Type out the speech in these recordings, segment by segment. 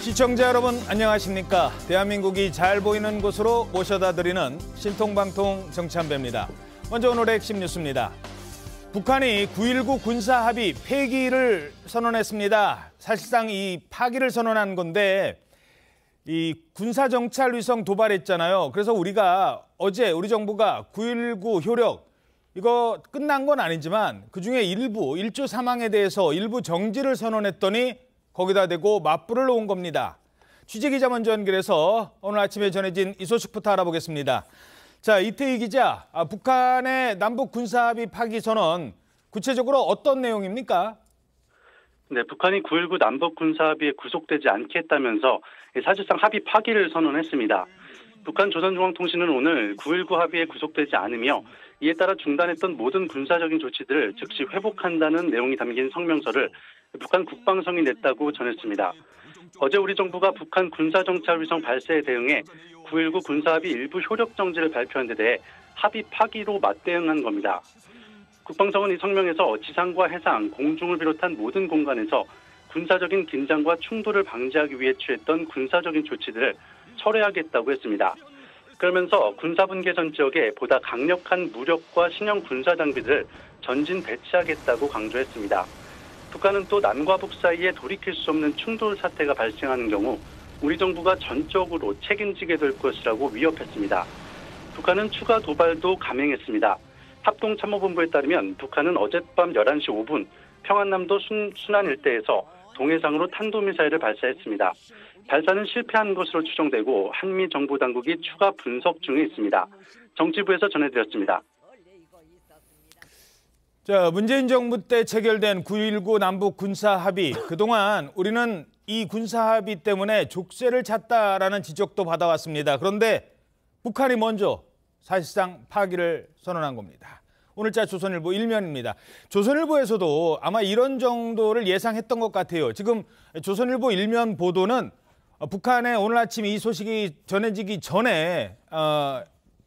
시청자 여러분 안녕하십니까? 대한민국이 잘 보이는 곳으로 모셔다 드리는 신통방통 정찬배입니다. 먼저 오늘의 핵심 뉴스입니다. 북한이 9.19 군사합의 폐기를 선언했습니다. 사실상 이 파기를 선언한 건데 이 군사정찰 위성 도발했잖아요. 그래서 우리가 어제 우리 정부가 9.19 효력 이거 끝난 건 아니지만 그중에 일부 일주 사망에 대해서 일부 정지를 선언했더니 거기다 대고 맞불을 놓은 겁니다. 취재기자 먼저 연결해서 오늘 아침에 전해진 이 소식부터 알아보겠습니다. 자, 이태희 기자, 북한의 남북 군사합의 파기 선언 구체적으로 어떤 내용입니까? 네, 북한이 9.19 남북 군사합의에 구속되지 않겠다면서 사실상 합의 파기를 선언했습니다. 북한 조선중앙통신은 오늘 9.19 합의에 구속되지 않으며 이에 따라 중단했던 모든 군사적인 조치들을 즉시 회복한다는 내용이 담긴 성명서를 북한 국방성이 냈다고 전했습니다. 어제 우리 정부가 북한 군사정찰위성 발사에 대응해 9.19 군사합의 일부 효력 정지를 발표한 데 대해 합의 파기로 맞대응한 겁니다. 국방성은 이 성명에서 지상과 해상, 공중을 비롯한 모든 공간에서 군사적인 긴장과 충돌을 방지하기 위해 취했던 군사적인 조치들을 철회하겠다고 했습니다. 그러면서 군사분계 전 지역에 보다 강력한 무력과 신형 군사 장비들을 전진 배치하겠다고 강조했습니다. 북한은 또 남과 북 사이에 돌이킬 수 없는 충돌 사태가 발생하는 경우 우리 정부가 전적으로 책임지게 될 것이라고 위협했습니다. 북한은 추가 도발도 감행했습니다. 합동참모본부에 따르면 북한은 어젯밤 11시 5분 평안남도 순안 일대에서 동해상으로 탄도미사일을 발사했습니다. 발사는 실패한 것으로 추정되고 한미 정부 당국이 추가 분석 중에 있습니다. 정치부에서 전해드렸습니다. 자, 문재인 정부 때 체결된 9.19 남북 군사합의. 그동안 우리는 이 군사합의 때문에 족쇄를 찼다라는 지적도 받아왔습니다. 그런데 북한이 먼저 사실상 파기를 선언한 겁니다. 오늘자 조선일보 1면입니다. 조선일보에서도 아마 이런 정도를 예상했던 것 같아요. 지금 조선일보 1면 보도는 북한의 오늘 아침 이 소식이 전해지기 전에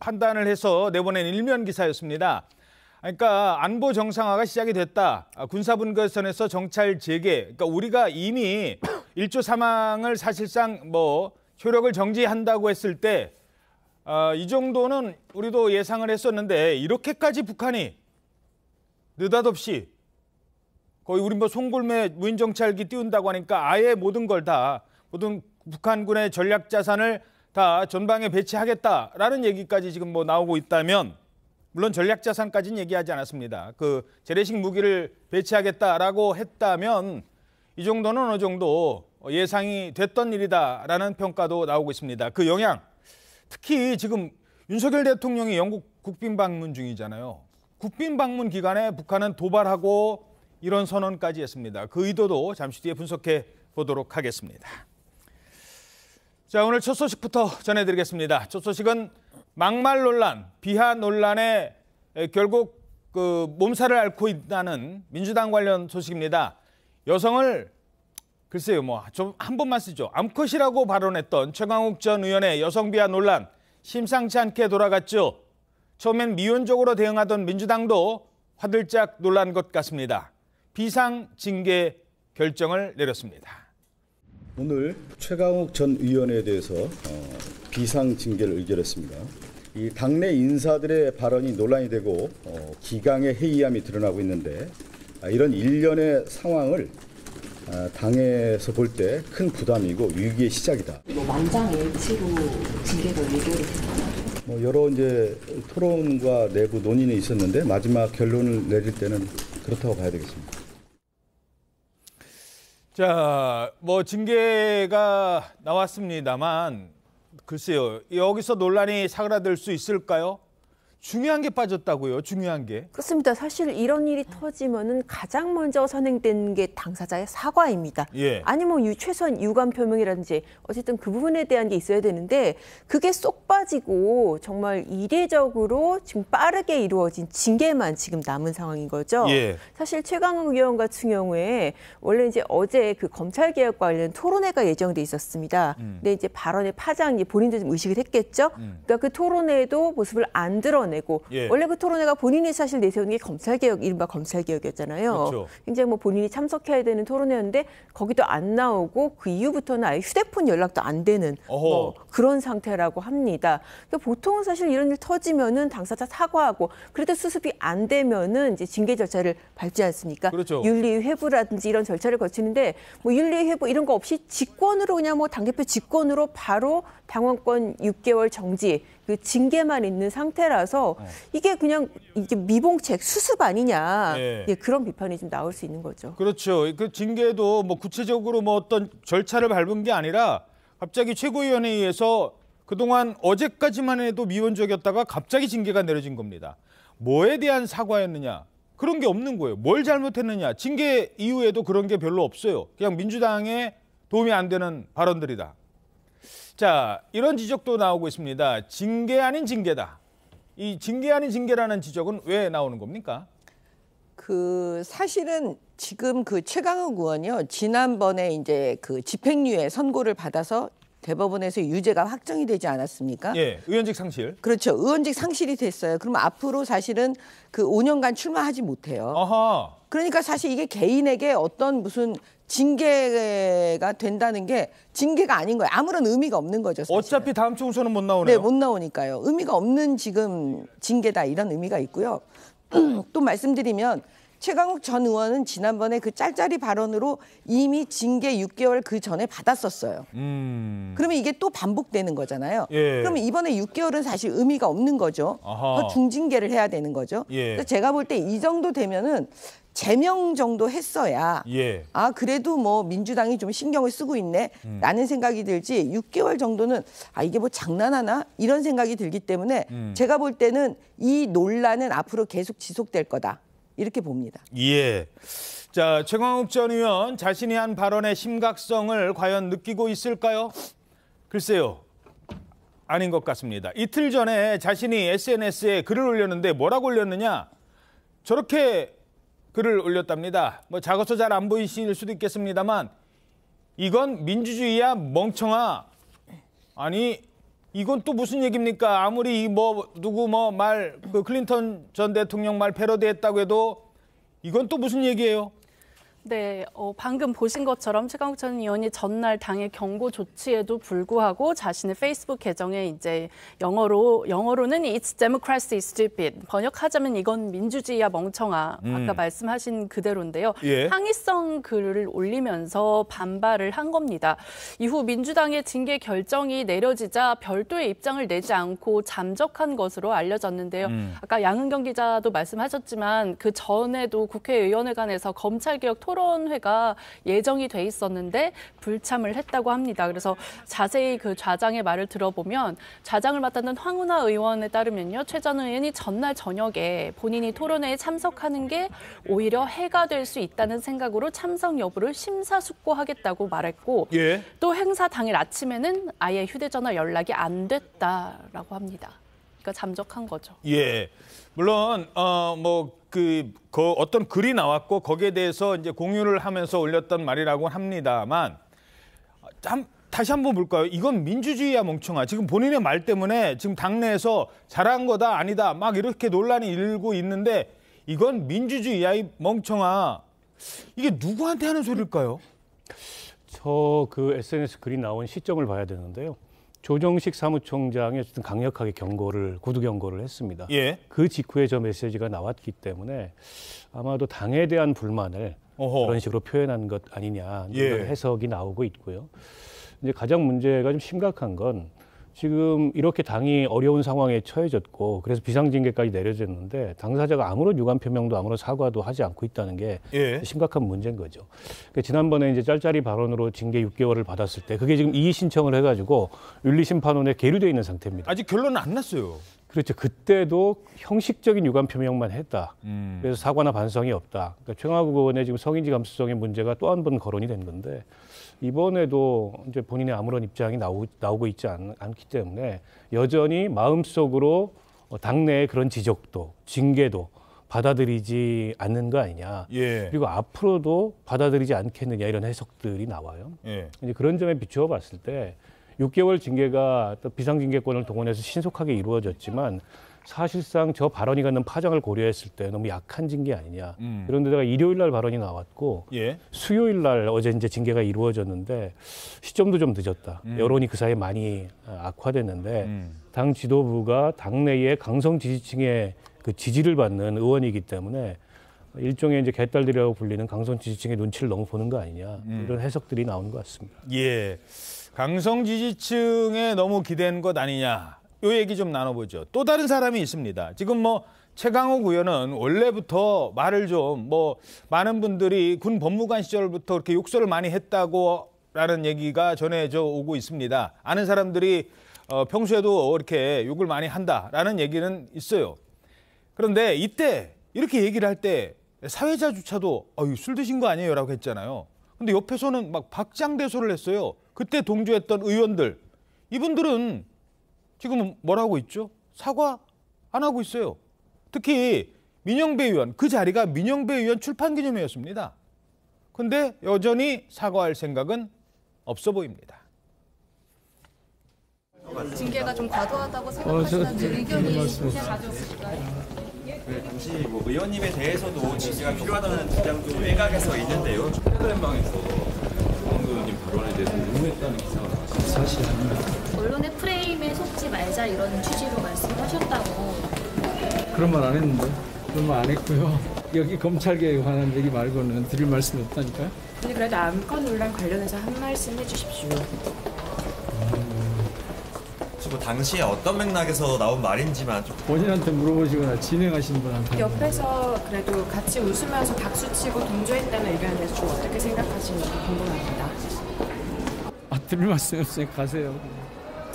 판단을 해서 내보낸 1면 기사였습니다. 그러니까 안보 정상화가 시작이 됐다. 군사분계선에서 정찰 재개. 그러니까 우리가 이미 일조 사망을 사실상 효력을 정지한다고 했을 때 이 정도는 우리도 예상을 했었는데 이렇게까지 북한이 느닷없이 거의 우리 송골매 무인정찰기 띄운다고 하니까 아예 모든 북한군의 전략 자산을 다 전방에 배치하겠다라는 얘기까지 지금 나오고 있다면 물론 전략 자산까지는 얘기하지 않았습니다. 그 재래식 무기를 배치하겠다라고 했다면 이 정도는 어느 정도 예상이 됐던 일이다라는 평가도 나오고 있습니다. 그 영향, 특히 지금 윤석열 대통령이 영국 국빈 방문 중이잖아요. 국빈 방문 기간에 북한은 도발하고 이런 선언까지 했습니다. 그 의도도 잠시 뒤에 분석해 보도록 하겠습니다. 자, 오늘 첫 소식부터 전해드리겠습니다. 첫 소식은 막말 논란, 비하 논란에 결국 몸살을 앓고 있다는 민주당 관련 소식입니다. 여성을 글쎄요, 좀 한 번만 쓰죠. 암컷이라고 발언했던 최강욱 전 의원의 여성 비하 논란 심상치 않게 돌아갔죠. 처음엔 미온적으로 대응하던 민주당도 화들짝 놀란 것 같습니다. 비상 징계 결정을 내렸습니다. 오늘 최강욱 전 의원에 대해서 비상 징계를 의결했습니다. 이 당내 인사들의 발언이 논란이 되고 기강의 해이함이 드러나고 있는데 이런 일련의 상황을 당에서 볼 때 큰 부담이고 위기의 시작이다. 만장일치로 징계가 의결이 됐나요? 여러 토론과 내부 논의는 있었는데 마지막 결론을 내릴 때는 그렇다고 봐야 되겠습니다. 자, 징계가 나왔습니다만 글쎄요, 여기서 논란이 사그라들 수 있을까요? 중요한 게 빠졌다고요, 중요한 게. 그렇습니다. 사실 이런 일이 터지면은 가장 먼저 선행되는 게 당사자의 사과입니다. 예. 아니 최소한 유감 표명이라든지 어쨌든 그 부분에 대한 게 있어야 되는데 그게 쏙 빠지고 정말 이례적으로 지금 빠르게 이루어진 징계만 지금 남은 상황인 거죠. 예. 사실 최강욱 의원 같은 경우에 원래 어제 그 검찰 개혁과 관련 토론회가 예정돼 있었습니다. 근데 발언의 파장이 본인도 좀 의식을 했겠죠. 그러니까 그 토론회도 모습을 안 드러내. 털어내고 예. 원래 그 토론회가 본인이 사실 내세우는 게 검찰개혁, 이른바 검찰개혁이었잖아요. 그렇죠. 굉장히 뭐 본인이 참석해야 되는 토론회였는데 거기도 안 나오고 그 이후부터는 아예 휴대폰 연락도 안 되는 뭐 그런 상태라고 합니다. 그러니까 보통은 사실 이런 일 터지면은 당사자 사과하고 그래도 수습이 안 되면은 이제 징계 절차를 밟지 않습니까? 그렇죠. 윤리 회부라든지 이런 절차를 거치는데 뭐 윤리 회부 이런 거 없이 직권으로 그냥 뭐 당대표 직권으로 바로 당원권 6개월 정지 그 징계만 있는 상태라서 이게 그냥 이게 미봉책 수습 아니냐 예, 그런 비판이 좀 나올 수 있는 거죠. 그렇죠. 그 징계도 뭐 구체적으로 뭐 어떤 절차를 밟은 게 아니라 갑자기 최고위원회에서 그동안 어제까지만 해도 미온적이었다가 갑자기 징계가 내려진 겁니다. 뭐에 대한 사과였느냐? 그런 게 없는 거예요. 뭘 잘못했느냐? 징계 이후에도 그런 게 별로 없어요. 그냥 민주당에 도움이 안 되는 발언들이다. 자, 이런 지적도 나오고 있습니다. 징계 아닌 징계다. 이 징계 아닌 징계라는 지적은 왜 나오는 겁니까? 그 사실은 지금 그 최강욱 의원이요. 지난번에 이제 그 집행유예 선고를 받아서 대법원에서 유죄가 확정이 되지 않았습니까? 예, 의원직 상실. 그렇죠. 의원직 상실이 됐어요. 그러면 앞으로 사실은 그 5년간 출마하지 못해요. 아하. 그러니까 사실 이게 개인에게 어떤 무슨 징계가 된다는 게 징계가 아닌 거예요. 아무런 의미가 없는 거죠. 사실은. 어차피 다음 총선은 못 나오네요. 네, 못 나오니까요. 의미가 없는 지금 징계다 이런 의미가 있고요. 또 말씀드리면 최강욱 전 의원은 지난번에 그 짤짤이 발언으로 이미 징계 6개월 그 전에 받았었어요. 그러면 이게 또 반복되는 거잖아요. 예. 그러면 이번에 6개월은 사실 의미가 없는 거죠. 아하. 더 중징계를 해야 되는 거죠. 예. 그래서 제가 볼 때 이 정도 되면은 제명 정도 했어야 예. 아 그래도 뭐 민주당이 좀 신경을 쓰고 있네 라는 생각이 들지 6개월 정도는 아 이게 뭐 장난하나 이런 생각이 들기 때문에 제가 볼 때는 이 논란은 앞으로 계속 지속될 거다 이렇게 봅니다. 예. 자, 최강욱 전 의원 자신이 한 발언의 심각성을 과연 느끼고 있을까요? 글쎄요. 아닌 것 같습니다. 이틀 전에 자신이 SNS에 글을 올렸는데 뭐라고 올렸느냐? 저렇게 글을 올렸답니다. 뭐 작아서 잘 안 보이실 수도 있겠습니다만 이건 민주주의야 멍청아. 아니 이건 또 무슨 얘기입니까? 아무리 뭐 누구 뭐 말 그 클린턴 전 대통령 말 패러디했다고 해도 이건 또 무슨 얘기예요? 네, 방금 보신 것처럼 최강욱 전 의원이 전날 당의 경고 조치에도 불구하고 자신의 페이스북 계정에 이제 영어로는 It's democracy stupid. 번역하자면 이건 민주주의야 멍청아. 아까 말씀하신 그대로인데요. 예. 항의성 글을 올리면서 반발을 한 겁니다. 이후 민주당의 징계 결정이 내려지자 별도의 입장을 내지 않고 잠적한 것으로 알려졌는데요. 아까 양은경 기자도 말씀하셨지만 그 전에도 국회의원회관에서 검찰개혁 토론회가 예정이 돼 있었는데 불참을 했다고 합니다. 그래서 자세히 그 좌장의 말을 들어보면 좌장을 맡았던 황운하 의원에 따르면요. 최 전 의원이 전날 저녁에 본인이 토론회에 참석하는 게 오히려 해가 될 수 있다는 생각으로 참석 여부를 심사숙고하겠다고 말했고 예. 또 행사 당일 아침에는 아예 휴대전화 연락이 안 됐다라고 합니다. 그러니까 잠적한 거죠. 예. 물론 그 어떤 글이 나왔고 거기에 대해서 이제 공유를 하면서 올렸던 말이라고 합니다만 다시 한번 볼까요? 이건 민주주의야 멍청아. 지금 본인의 말 때문에 지금 당내에서 잘한 거다 아니다 막 이렇게 논란이 일고 있는데 이건 민주주의야 이 멍청아. 이게 누구한테 하는 소리일까요? 저 그 SNS 글이 나온 시점을 봐야 되는데요. 조정식 사무총장이 어쨌든 강력하게 구두 경고를 했습니다. 예. 그 직후에 저 메시지가 나왔기 때문에 아마도 당에 대한 불만을 그런 식으로 표현한 것 아니냐 이런 해석이 나오고 있고요. 이제 가장 문제가 좀 심각한 건 지금 이렇게 당이 어려운 상황에 처해졌고 그래서 비상징계까지 내려졌는데 당사자가 아무런 유감 표명도 아무런 사과도 하지 않고 있다는 게 심각한 문제인 거죠. 그러니까 지난번에 이제 짤짤이 발언으로 징계 6개월을 받았을 때 그게 지금 이의 신청을 해가지고 윤리심판원에 계류돼 있는 상태입니다. 아직 결론은 안 났어요. 그렇죠. 그때도 형식적인 유감 표명만 했다. 그래서 사과나 반성이 없다. 그러니까 최강욱 의원의 지금 성인지 감수성의 문제가 또 한 번 거론이 된 건데 이번에도 이제 본인의 아무런 입장이 나오고 있지 않기 때문에 여전히 마음속으로 당내의 그런 지적도 징계도 받아들이지 않는 거 아니냐. 그리고 앞으로도 받아들이지 않겠느냐 이런 해석들이 나와요. 이제 그런 점에 비추어 봤을 때 6개월 징계가 또 비상징계권을 동원해서 신속하게 이루어졌지만 사실상 저 발언이 갖는 파장을 고려했을 때 너무 약한 징계 아니냐. 그런데다가 일요일 날 발언이 나왔고 예. 수요일 날 어제 이제 징계가 이루어졌는데 시점도 좀 늦었다. 여론이 그 사이에 많이 악화됐는데 당 지도부가 당내의 강성 지지층의 그 지지를 받는 의원이기 때문에 일종의 이제 개딸들이라고 불리는 강성 지지층의 눈치를 너무 보는 거 아니냐. 이런 해석들이 나오는 것 같습니다. 예. 강성 지지층에 너무 기댄 것 아니냐. 요 얘기 좀 나눠보죠. 또 다른 사람이 있습니다. 지금 뭐 최강욱 의원은 원래부터 말을 좀 많은 분들이 군 법무관 시절부터 그렇게 욕설을 많이 했다고라는 얘기가 전해져 오고 있습니다. 아는 사람들이 평소에도 이렇게 욕을 많이 한다라는 얘기는 있어요. 그런데 이때 이렇게 얘기를 할 때 사회자조차도 술 드신 거 아니에요라고 했잖아요. 근데 옆에서는 막 박장대소를 했어요. 그때 동조했던 의원들. 이분들은 지금 뭘 하고 있죠? 사과 안 하고 있어요. 특히 민영배 의원, 그 자리가 민영배 의원 출판 기념회였습니다. 근데 여전히 사과할 생각은 없어 보입니다. 징계가 좀 과도하다고 생각하시는지 의견이 가져오실까요? 네, 당시 의원님에 대해서도 징계가 필요하다는 주장도 외곽에서 있는데요. 특별연방에서 황 의원님 발언에 대해서 응했다는 기사가 나왔습니다. 사실 아닙니다. 언론의 프레임에 속지 말자 이런 취지로 말씀하셨다고. 그런 말 안 했는데. 그런 말 안 했고요. 여기 검찰개혁에 관한 얘기 말고는 드릴 말씀이 없다니까요. 근데 그래도 안건 논란 관련해서 한 말씀 해주십시오. 뭐 당시에 어떤 맥락에서 나온 말인지만 좀 본인한테 물어보시거나 진행하신 분한테. 옆에서 그래도 같이 웃으면서 박수치고 동조했다는 의견에 대해서 좀 어떻게 생각하시는지 궁금합니다. 드릴 말씀이 없으니까 가세요.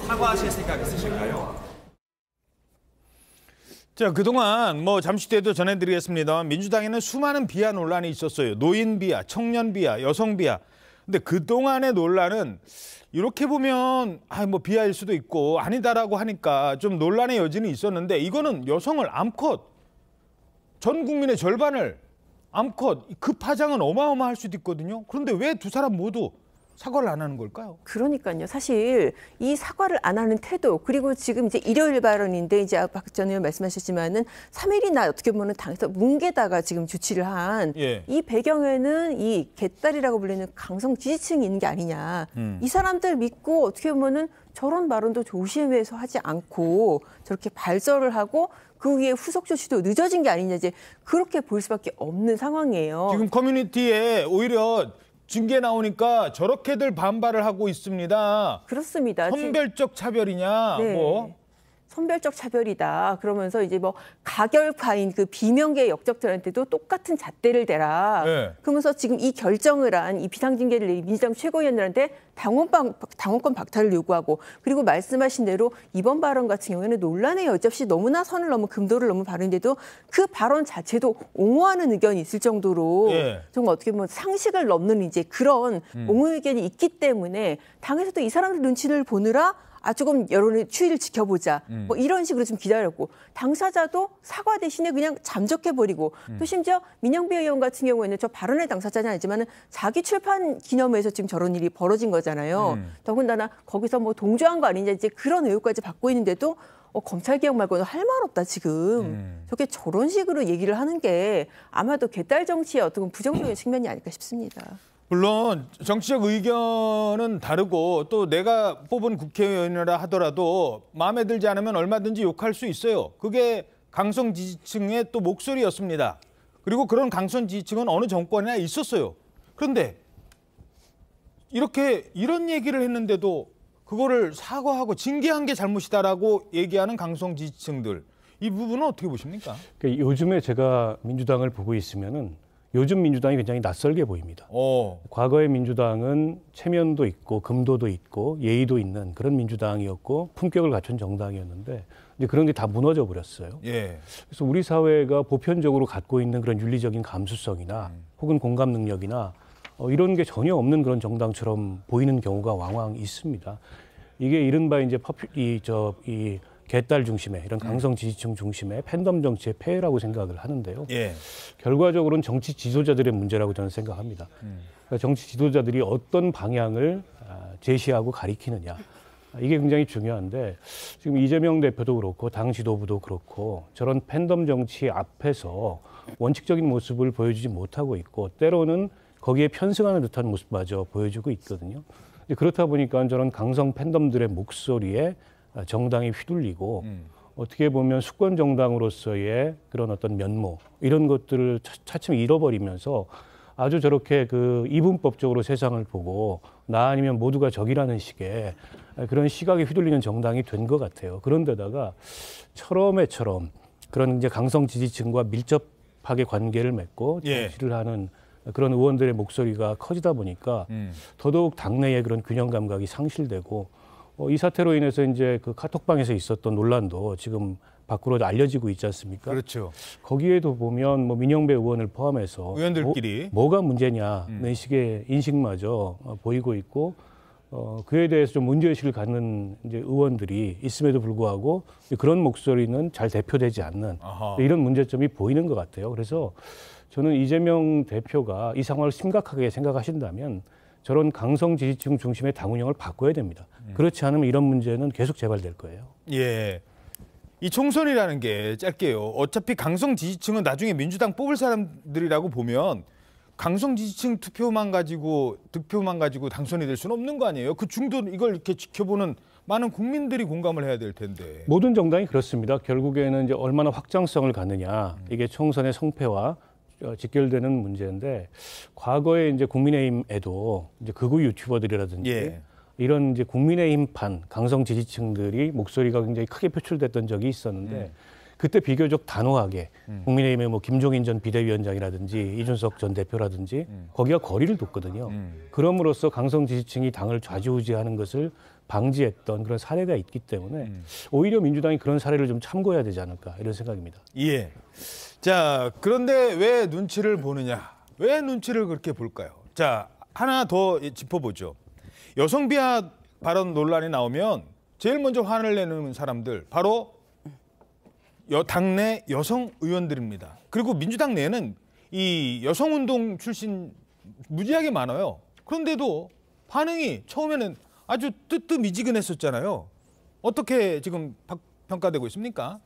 사과하실 생각 있으실까요? 자, 그동안 잠시 뒤에도 전해드리겠습니다만 민주당에는 수많은 비하 논란이 있었어요. 노인 비하, 청년 비하, 여성 비하. 근데 그동안의 논란은 이렇게 보면 비하일 수도 있고 아니다라고 하니까 좀 논란의 여지는 있었는데 이거는 여성을 암컷, 전 국민의 절반을 암컷, 그 파장은 어마어마할 수도 있거든요. 그런데 왜 두 사람 모두 사과를 안 하는 걸까요? 그러니까요. 사실 이 사과를 안 하는 태도, 그리고 지금 이제 일요일 발언인데 이제 박 전 의원 말씀하셨지만은 3일이나 어떻게 보면 당에서 뭉개다가 지금 조치를 한 이 배경에는 이 개딸이라고 불리는 강성 지지층이 있는 게 아니냐. 이 사람들 믿고 어떻게 보면은 저런 발언도 조심해서 하지 않고 저렇게 발설을 하고 그 위에 후속 조치도 늦어진 게 아니냐. 이제 그렇게 볼 수밖에 없는 상황이에요. 지금 커뮤니티에 오히려 징계 나오니까 저렇게들 반발을 하고 있습니다. 그렇습니다. 선별적 차별이냐, 네. 선별적 차별이다. 그러면서 이제 가결파인 그 비명계 역적들한테도 똑같은 잣대를 대라. 네. 그러면서 지금 이 결정을 한 이 비상징계를 내린 민주당 최고위원들한테 당원권 박탈을 요구하고, 그리고 말씀하신 대로 이번 발언 같은 경우에는 논란의 여지 없이 너무나 선을 넘은 금도를 넘은 발언인데도 그 발언 자체도 옹호하는 의견이 있을 정도로 정말 어떻게 보면 상식을 넘는 이제 그런 옹호 의견이 있기 때문에 당에서도 이 사람들 눈치를 보느라 조금 여론의 추이를 지켜보자. 이런 식으로 좀 기다렸고, 당사자도 사과 대신에 그냥 잠적해버리고, 또 심지어 민영배 의원 같은 경우에는 저 발언의 당사자는 아니지만은 자기 출판 기념회에서 지금 저런 일이 벌어진 거잖아요. 더군다나 거기서 동조한 거 아니냐 이제 그런 의혹까지 받고 있는데도 검찰개혁 말고는 할 말 없다 지금. 저게 저런 식으로 얘기를 하는 게 아마도 개딸 정치의 어떤 부정적인 측면이 아닐까 싶습니다. 물론 정치적 의견은 다르고 또 내가 뽑은 국회의원이라 하더라도 마음에 들지 않으면 얼마든지 욕할 수 있어요. 그게 강성 지지층의 또 목소리였습니다. 그리고 그런 강성 지지층은 어느 정권이나 있었어요. 그런데 이런 얘기를 했는데도 그거를 사과하고 징계한 게 잘못이다라고 얘기하는 강성 지지층들, 이 부분은 어떻게 보십니까? 그러니까 요즘에 제가 민주당을 보고 있으면은 요즘 민주당이 굉장히 낯설게 보입니다. 과거의 민주당은 체면도 있고 금도도 있고 예의도 있는 그런 민주당이었고 품격을 갖춘 정당이었는데 이제 그런 게 다 무너져 버렸어요. 그래서 우리 사회가 보편적으로 갖고 있는 그런 윤리적인 감수성이나 혹은 공감 능력이나 이런 게 전혀 없는 그런 정당처럼 보이는 경우가 왕왕 있습니다. 이게 이른바 이제 이 개딸 중심의 이런 강성 지지층 중심의 팬덤 정치의 폐해라고 생각을 하는데요. 결과적으로는 정치 지도자들의 문제라고 저는 생각합니다. 그러니까 정치 지도자들이 어떤 방향을 제시하고 가리키느냐. 이게 굉장히 중요한데 지금 이재명 대표도 그렇고 당 지도부도 그렇고 저런 팬덤 정치 앞에서 원칙적인 모습을 보여주지 못하고 있고 때로는 거기에 편승하는 듯한 모습마저 보여주고 있거든요. 그렇다 보니까 저런 강성 팬덤들의 목소리에 정당이 휘둘리고 어떻게 보면 수권 정당으로서의 그런 어떤 면모 이런 것들을 차츰 잃어버리면서 아주 저렇게 그 이분법적으로 세상을 보고 나 아니면 모두가 적이라는 식의 그런 시각에 휘둘리는 정당이 된 것 같아요. 그런데다가 철험에처럼 그런 이제 강성 지지층과 밀접하게 관계를 맺고 정치를 하는 그런 의원들의 목소리가 커지다 보니까 더더욱 당내의 그런 균형 감각이 상실되고 이 사태로 인해서 이제 그 카톡방에서 있었던 논란도 지금 밖으로 알려지고 있지 않습니까? 그렇죠. 거기에도 보면 뭐 민영배 의원을 포함해서 의원들끼리 뭐가 문제냐는 식의 인식마저 보이고 있고 그에 대해서 좀 문제의식을 갖는 이제 의원들이 있음에도 불구하고 그런 목소리는 잘 대표되지 않는 이런 문제점이 보이는 것 같아요. 그래서 저는 이재명 대표가 이 상황을 심각하게 생각하신다면 저런 강성 지지층 중심의 당 운영을 바꿔야 됩니다. 그렇지 않으면 이런 문제는 계속 재발될 거예요. 예. 이 총선이라는 게 짧게요. 어차피 강성 지지층은 나중에 민주당 뽑을 사람들이라고 보면 강성 지지층 투표만 가지고 득표만 가지고 당선이 될 수는 없는 거 아니에요? 그 중도 이걸 이렇게 지켜보는 많은 국민들이 공감을 해야 될 텐데. 모든 정당이 그렇습니다. 결국에는 이제 얼마나 확장성을 갖느냐 이게 총선의 성패와 직결되는 문제인데 과거에 이제 국민의힘에도 이제 극우 유튜버들이라든지 이런 이제 국민의힘판 강성 지지층들이 목소리가 굉장히 크게 표출됐던 적이 있었는데 그때 비교적 단호하게 국민의힘의 뭐 김종인 전 비대위원장이라든지 이준석 전 대표라든지 거기가 거리를 뒀거든요. 그럼으로써 강성 지지층이 당을 좌지우지하는 것을 방지했던 그런 사례가 있기 때문에 오히려 민주당이 그런 사례를 좀 참고해야 되지 않을까 이런 생각입니다. 예. 자, 그런데 왜 눈치를 보느냐? 왜 눈치를 그렇게 볼까요? 자, 하나 더 짚어보죠. 여성 비하 발언 논란이 나오면 제일 먼저 화를 내는 사람들 바로 당내 여성 의원들입니다. 그리고 민주당 내에는 이 여성운동 출신 무지하게 많아요. 그런데도 반응이 처음에는 아주 뜨뜻미지근했었잖아요. 어떻게 지금 평가되고 있습니까?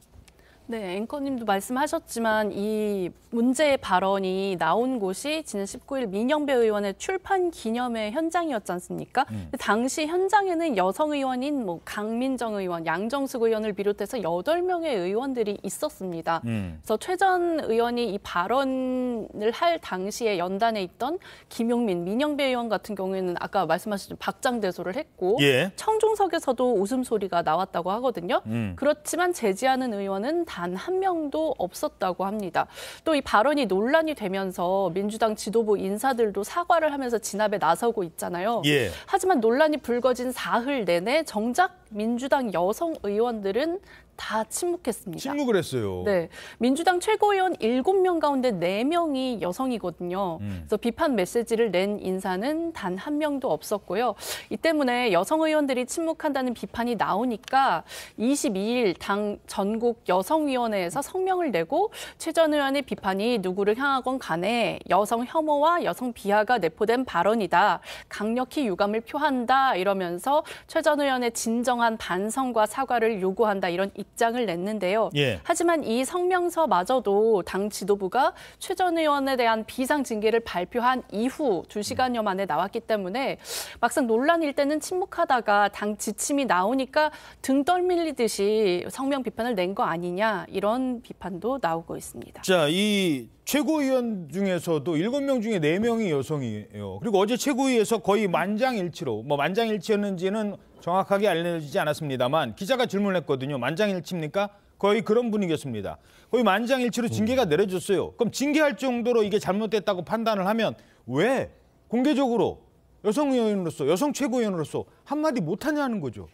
네, 앵커님도 말씀하셨지만 이 문제의 발언이 나온 곳이 지난 19일 민영배 의원의 출판 기념회 현장이었지 않습니까? 당시 현장에는 여성 의원인 뭐 강민정 의원, 양정숙 의원을 비롯해서 8명의 의원들이 있었습니다. 그래서 최 전 의원이 이 발언을 할 당시에 연단에 있던 김용민, 민영배 의원 같은 경우에는 아까 말씀하신 박장대소를 했고 청중석에서도 웃음소리가 나왔다고 하거든요. 그렇지만 제지하는 의원은 단 한 명도 없었다고 합니다. 또 이 발언이 논란이 되면서 민주당 지도부 인사들도 사과를 하면서 진압에 나서고 있잖아요. 하지만 논란이 불거진 사흘 내내 정작 민주당 여성 의원들은 다 침묵했습니다. 침묵을 했어요. 네, 민주당 최고위원 7명 가운데 4명이 여성이거든요. 그래서 비판 메시지를 낸 인사는 단 한 명도 없었고요. 이 때문에 여성 의원들이 침묵한다는 비판이 나오니까 22일 당 전국 여성위원회에서 성명을 내고 최 전 의원의 비판이 누구를 향하건 간에 여성 혐오와 여성 비하가 내포된 발언이다. 강력히 유감을 표한다. 이러면서 최 전 의원의 진정한 반성과 사과를 요구한다. 이런 입장을 냈는데요. 하지만 이 성명서마저도 당 지도부가 최 전 의원에 대한 비상 징계를 발표한 이후 2시간여 만에 나왔기 때문에 막상 논란일 때는 침묵하다가 당 지침이 나오니까 등 떨밀리듯이 성명 비판을 낸 거 아니냐 이런 비판도 나오고 있습니다. 자, 이 최고위원 중에서도 7명 중에 4명이 여성이에요. 그리고 어제 최고위에서 거의 만장일치로, 뭐 만장일치였는지는 정확하게 알려지지 않았습니다만 기자가 질문했거든요. 만장일치입니까? 거의 그런 분위기였습니다. 거의 만장일치로 징계가 내려졌어요. 그럼 징계할 정도로 이게 잘못됐다고 판단을 하면 왜 공개적으로 여성 의원으로서, 여성 최고위원으로서 한마디 못하냐는 거죠.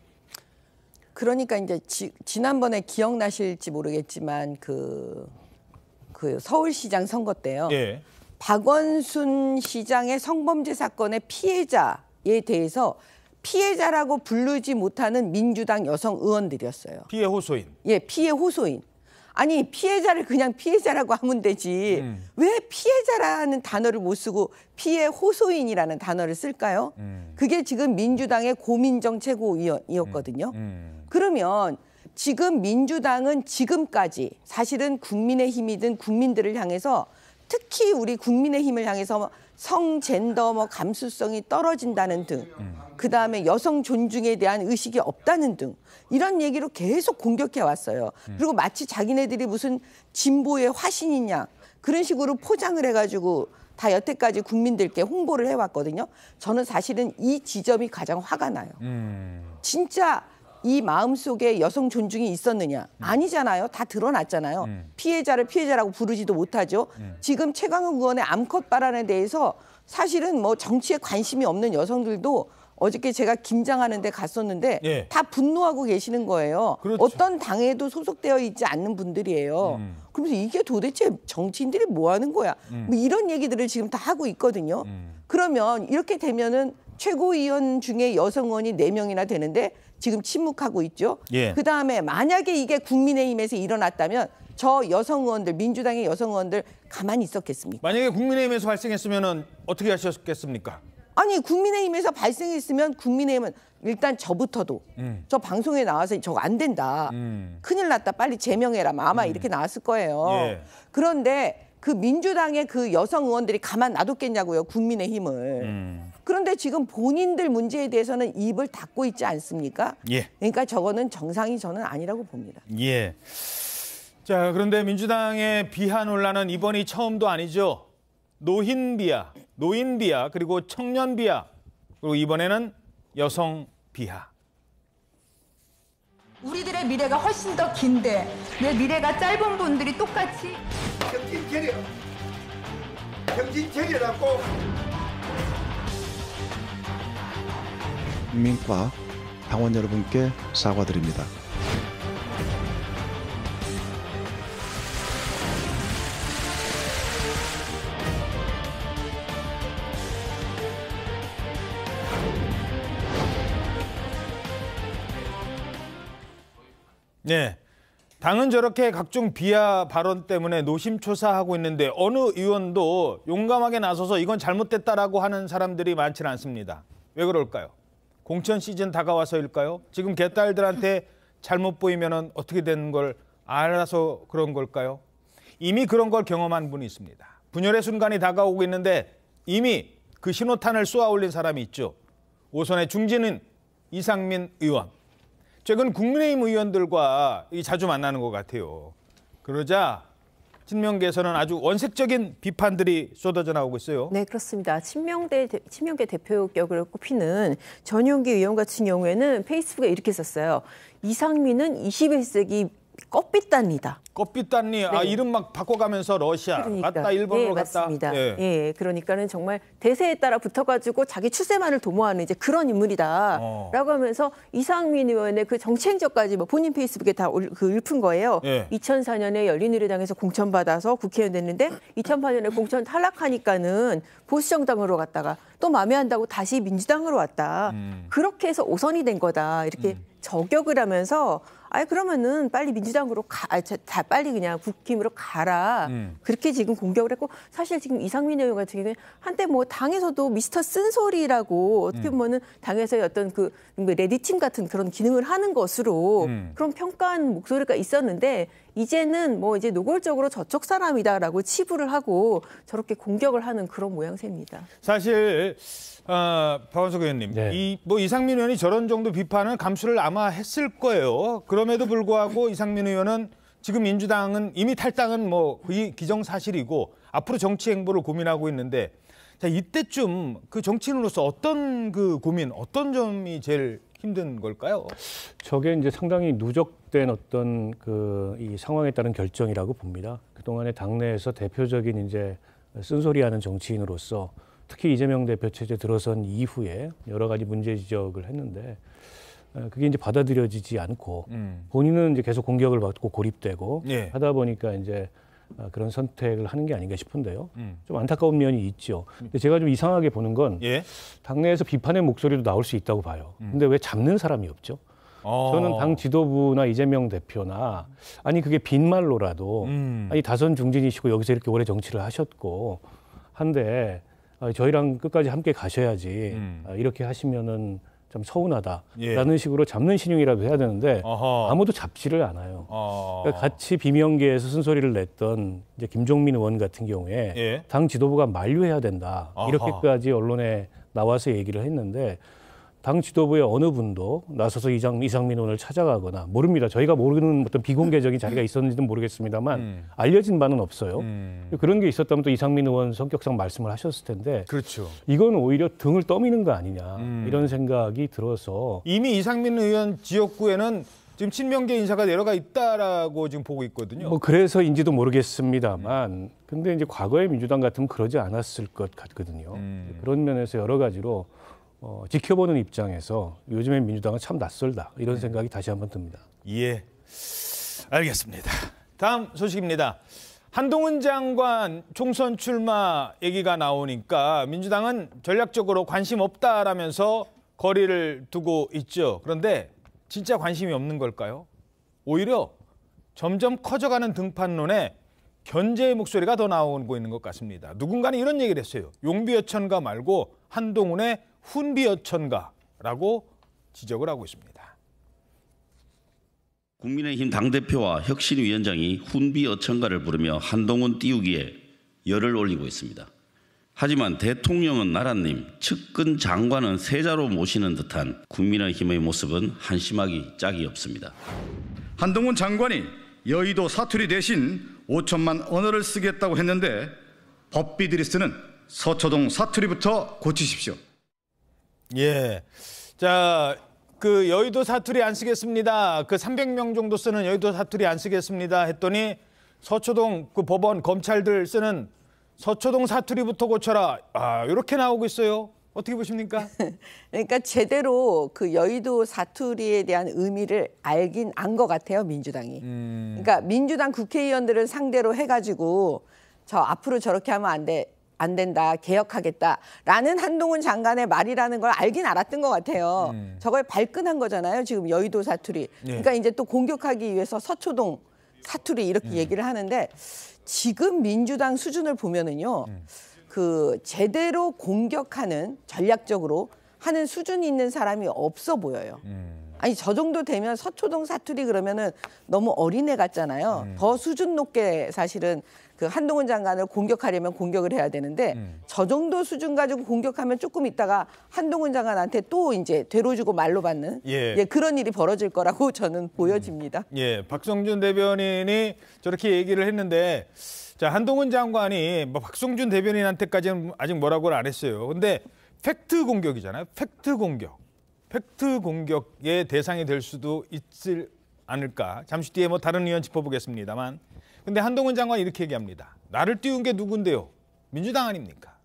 그러니까 이제 지난번에 기억나실지 모르겠지만 그 서울시장 선거 때요. 박원순 시장의 성범죄 사건의 피해자에 대해서 피해자라고 부르지 못하는 민주당 여성 의원들이었어요. 피해 호소인. 예, 피해 호소인. 아니 피해자를 그냥 피해자라고 하면 되지 왜 피해자라는 단어를 못 쓰고 피해 호소인이라는 단어를 쓸까요? 그게 지금 민주당의 고민정 최고위원이었거든요. 그러면 지금 민주당은 지금까지 사실은 국민의힘이든 국민들을 향해서 특히 우리 국민의힘을 향해서 성, 젠더, 감수성이 떨어진다는 등, 그다음에 여성 존중에 대한 의식이 없다는 등 이런 얘기로 계속 공격해 왔어요. 그리고 마치 자기네들이 무슨 진보의 화신이냐 그런 식으로 포장을 해가지고 다 여태까지 국민들께 홍보를 해왔거든요. 저는 사실은 이 지점이 가장 화가 나요. 진짜 이 마음속에 여성 존중이 있었느냐? 아니잖아요. 다 드러났잖아요. 피해자를 피해자라고 부르지도 못하죠. 지금 최강욱 의원의 암컷 발언에 대해서 사실은 뭐 정치에 관심이 없는 여성들도 어저께 제가 김장하는 데 갔었는데 예. 다 분노하고 계시는 거예요. 그렇죠. 어떤 당에도 소속되어 있지 않는 분들이에요. 그러면서 이게 도대체 정치인들이 뭐 하는 거야? 뭐 이런 얘기들을 지금 다 하고 있거든요. 그러면 이렇게 되면은 최고위원 중에 여성 의원이 4명이나 되는데 지금 침묵하고 있죠. 예. 그다음에 만약에 이게 국민의힘에서 일어났다면 저 여성 의원들, 민주당의 여성 의원들 가만히 있었겠습니까? 만약에 국민의힘에서 발생했으면 어떻게 하셨겠습니까? 아니 국민의힘에서 발생했으면 국민의힘은 일단 저부터도 저 방송에 나와서 저거 안 된다. 큰일 났다. 빨리 제명해라. 아마 이렇게 나왔을 거예요. 예. 그런데 그 민주당의 그 여성 의원들이 가만 놔뒀겠냐고요. 국민의힘을. 그런데 지금 본인들 문제에 대해서는 입을 닫고 있지 않습니까? 예. 그러니까 저거는 정상이 저는 아니라고 봅니다. 예. 자, 그런데 민주당의 비하 논란은 이번이 처음도 아니죠. 노인 비하, 그리고 청년 비하, 그리고 이번에는 여성 비하. 우리들의 미래가 훨씬 더 긴데 왜 미래가 짧은 분들이 똑같이 정신 차리라고. 국민과 당원 여러분께 사과드립니다. 네. 당은 저렇게 각종 비하 발언 때문에 노심초사하고 있는데 어느 의원도 용감하게 나서서 이건 잘못됐다라고 하는 사람들이 많지는 않습니다. 왜 그럴까요? 공천 시즌 다가와서일까요? 지금 개딸들한테 잘못 보이면 어떻게 되는 걸 알아서 그런 걸까요? 이미 그런 걸 경험한 분이 있습니다. 분열의 순간이 다가오고 있는데 이미 그 신호탄을 쏘아 올린 사람이 있죠. 오선의 중진은 이상민 의원. 최근 국민의힘 의원들과 자주 만나는 것 같아요. 그러자 친명계에서는 아주 원색적인 비판들이 쏟아져 나오고 있어요. 네, 그렇습니다. 친명계 대표격을 꼽히는 전용기 의원 같은 경우에는 페이스북에 이렇게 썼어요. 이상민은 21세기 껍빛단이다. 껍빛단니, 네. 아, 이름 막 바꿔가면서 러시아, 그러니까. 갔다 일본으로 네, 갔다. 맞습니다. 네. 예, 그러니까는 정말 대세에 따라 붙어가지고 자기 추세만을 도모하는 이제 그런 인물이다라고 하면서 이상민 의원의 그 정치 행적까지 뭐 본인 페이스북에 다 읊은 거예요. 네. 2004년에 열린우리당에서 공천받아서 국회의원 됐는데 2008년에 공천 탈락하니까는 보수정당으로 갔다가 또 마음에 안 든다고 다시 민주당으로 왔다. 그렇게 해서 오선이 된 거다. 이렇게 저격을 하면서 그러면은 빨리 민주당으로 빨리 그냥 국힘으로 가라. 그렇게 지금 공격을 했고 사실 지금 이상민 의원 같은 경우는 한때 뭐 당에서도 미스터 쓴소리라고 어떻게 보면은 당에서의 어떤 그 레디팀 같은 그런 기능을 하는 것으로 그런 평가한 목소리가 있었는데 이제는 뭐 이제 노골적으로 저쪽 사람이다라고 치부를 하고 저렇게 공격을 하는 그런 모양새입니다. 사실 박원석 의원님, 네. 이상민 의원이 저런 정도 비판은 감수를 아마 했을 거예요. 그럼에도 불구하고 이상민 의원은 지금 민주당은 이미 탈당은 뭐 거의 기정사실이고 앞으로 정치 행보를 고민하고 있는데 자 이때쯤 그 정치인으로서 어떤 그 고민, 어떤 점이 제일 힘든 걸까요? 저게 이제 상당히 누적된 어떤 이 상황에 따른 결정이라고 봅니다. 그동안에 당내에서 대표적인 이제 쓴소리하는 정치인으로서 특히 이재명 대표 체제 들어선 이후에 여러 가지 문제 지적을 했는데 그게 이제 받아들여지지 않고 본인은 이제 계속 공격을 받고 고립되고 예. 하다 보니까 이제 그런 선택을 하는 게 아닌가 싶은데요. 좀 안타까운 면이 있죠. 근데 제가 좀 이상하게 보는 건 예. 당내에서 비판의 목소리도 나올 수 있다고 봐요. 근데 왜 잡는 사람이 없죠? 저는 당 지도부나 이재명 대표나 아니 그게 빈말로라도 아니 다선 중진이시고 여기서 이렇게 오래 정치를 하셨고 한데 저희랑 끝까지 함께 가셔야지 이렇게 하시면은 좀 서운하다라는 식으로 잡는 신용이라도 해야 되는데 아무도 잡지를 않아요. 그러니까 같이 비명계에서 쓴소리를 냈던 이제 김종민 의원 같은 경우에 당 지도부가 만류해야 된다 이렇게까지 언론에 나와서 얘기를 했는데 당 지도부의 어느 분도 나서서 이상민 의원을 찾아가거나 모릅니다. 저희가 모르는 어떤 비공개적인 자리가 있었는지는 모르겠습니다만 알려진 바는 없어요. 그런 게 있었다면 또 이상민 의원 성격상 말씀을 하셨을 텐데 그렇죠. 이건 오히려 등을 떠미는 거 아니냐 이런 생각이 들어서 이미 이상민 의원 지역구에는 지금 친명계 인사가 내려가 있다라고 지금 보고 있거든요. 뭐 그래서인지도 모르겠습니다만 근데 이제 과거의 민주당 같으면 그러지 않았을 것 같거든요. 그런 면에서 여러 가지로 지켜보는 입장에서 요즘의 민주당은 참 낯설다 이런 생각이 다시 한번 듭니다. 예, 알겠습니다. 다음 소식입니다. 한동훈 장관 총선 출마 얘기가 나오니까 민주당은 전략적으로 관심 없다라면서 거리를 두고 있죠. 그런데 진짜 관심이 없는 걸까요? 오히려 점점 커져가는 등판론에 견제의 목소리가 더 나오고 있는 것 같습니다. 누군가는 이런 얘기를 했어요. 용비어천가 말고 한동훈의 훈비어천가라고 지적을 하고 있습니다. 국민의힘 당대표와 혁신위원장이 훈비어천가를 부르며 한동훈 띄우기에 열을 올리고 있습니다. 하지만 대통령은 나라님, 측근 장관은 세자로 모시는 듯한 국민의힘의 모습은 한심하기 짝이 없습니다. 한동훈 장관이 여의도 사투리 대신 5천만 언어를 쓰겠다고 했는데 법비들이 쓰는 서초동 사투리부터 고치십시오. 예, 자, 그 여의도 사투리 안 쓰겠습니다. 그 300명 정도 쓰는 여의도 사투리 안 쓰겠습니다. 했더니 서초동 그 법원 검찰들 쓰는 서초동 사투리부터 고쳐라. 이렇게 나오고 있어요. 어떻게 보십니까? 그러니까 제대로 그 여의도 사투리에 대한 의미를 알긴 안 것 같아요, 민주당이. 그러니까 민주당 국회의원들을 상대로 해가지고 저 앞으로 저렇게 하면 안 된다, 개혁하겠다라는 한동훈 장관의 말이라는 걸 알긴 알았던 것 같아요. 저걸 발끈한 거잖아요, 지금 여의도 사투리. 그러니까 이제 또 공격하기 위해서 서초동 사투리 이렇게 얘기를 하는데 지금 민주당 수준을 보면은요. 그 제대로 공격하는 전략적으로 하는 수준이 있는 사람이 없어 보여요. 아니 저 정도 되면 서초동 사투리 그러면은 너무 어린애 같잖아요. 더 수준 높게 사실은 그 한동훈 장관을 공격하려면 공격을 해야 되는데 저 정도 수준 가지고 공격하면 조금 있다가 한동훈 장관한테 또 이제 되로주고 말로 받는 그런 일이 벌어질 거라고 저는 보여집니다. 예, 박성준 대변인이 저렇게 얘기를 했는데 자, 한동훈 장관이 뭐 박성준 대변인한테까지는 아직 뭐라고는 안 했어요. 근데 팩트 공격이잖아요. 팩트 공격. 팩트 공격의 대상이 될 수도 있지 않을까. 잠시 뒤에 뭐 다른 의원 짚어보겠습니다만. 근데 한동훈 장관이 이렇게 얘기합니다. 나를 띄운 게 누군데요? 민주당 아닙니까?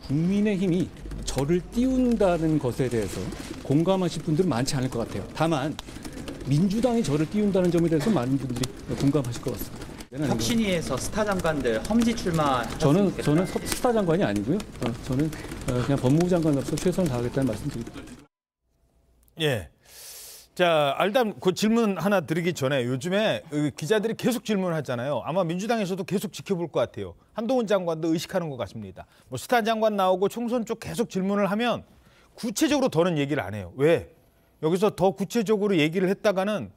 국민의힘이 저를 띄운다는 것에 대해서 공감하실 분들은 많지 않을 것 같아요. 다만 민주당이 저를 띄운다는 점에 대해서 많은 분들이 공감하실 것 같습니다. 혁신위에서 스타 장관들 험지 출마 저는 스타 장관이 아니고요. 저는 그냥 법무부 장관으로서 최선을 다하겠다는 말씀드립니다. 예. 자, 일단 그 질문 하나 드리기 전에 요즘에 기자들이 계속 질문하잖아요. 아마 민주당에서도 계속 지켜볼 것 같아요. 한동훈 장관도 의식하는 것 같습니다. 뭐 스타 장관 나오고 총선 쪽 계속 질문을 하면 구체적으로 더는 얘기를 안 해요. 왜? 여기서 더 구체적으로 얘기를 했다가는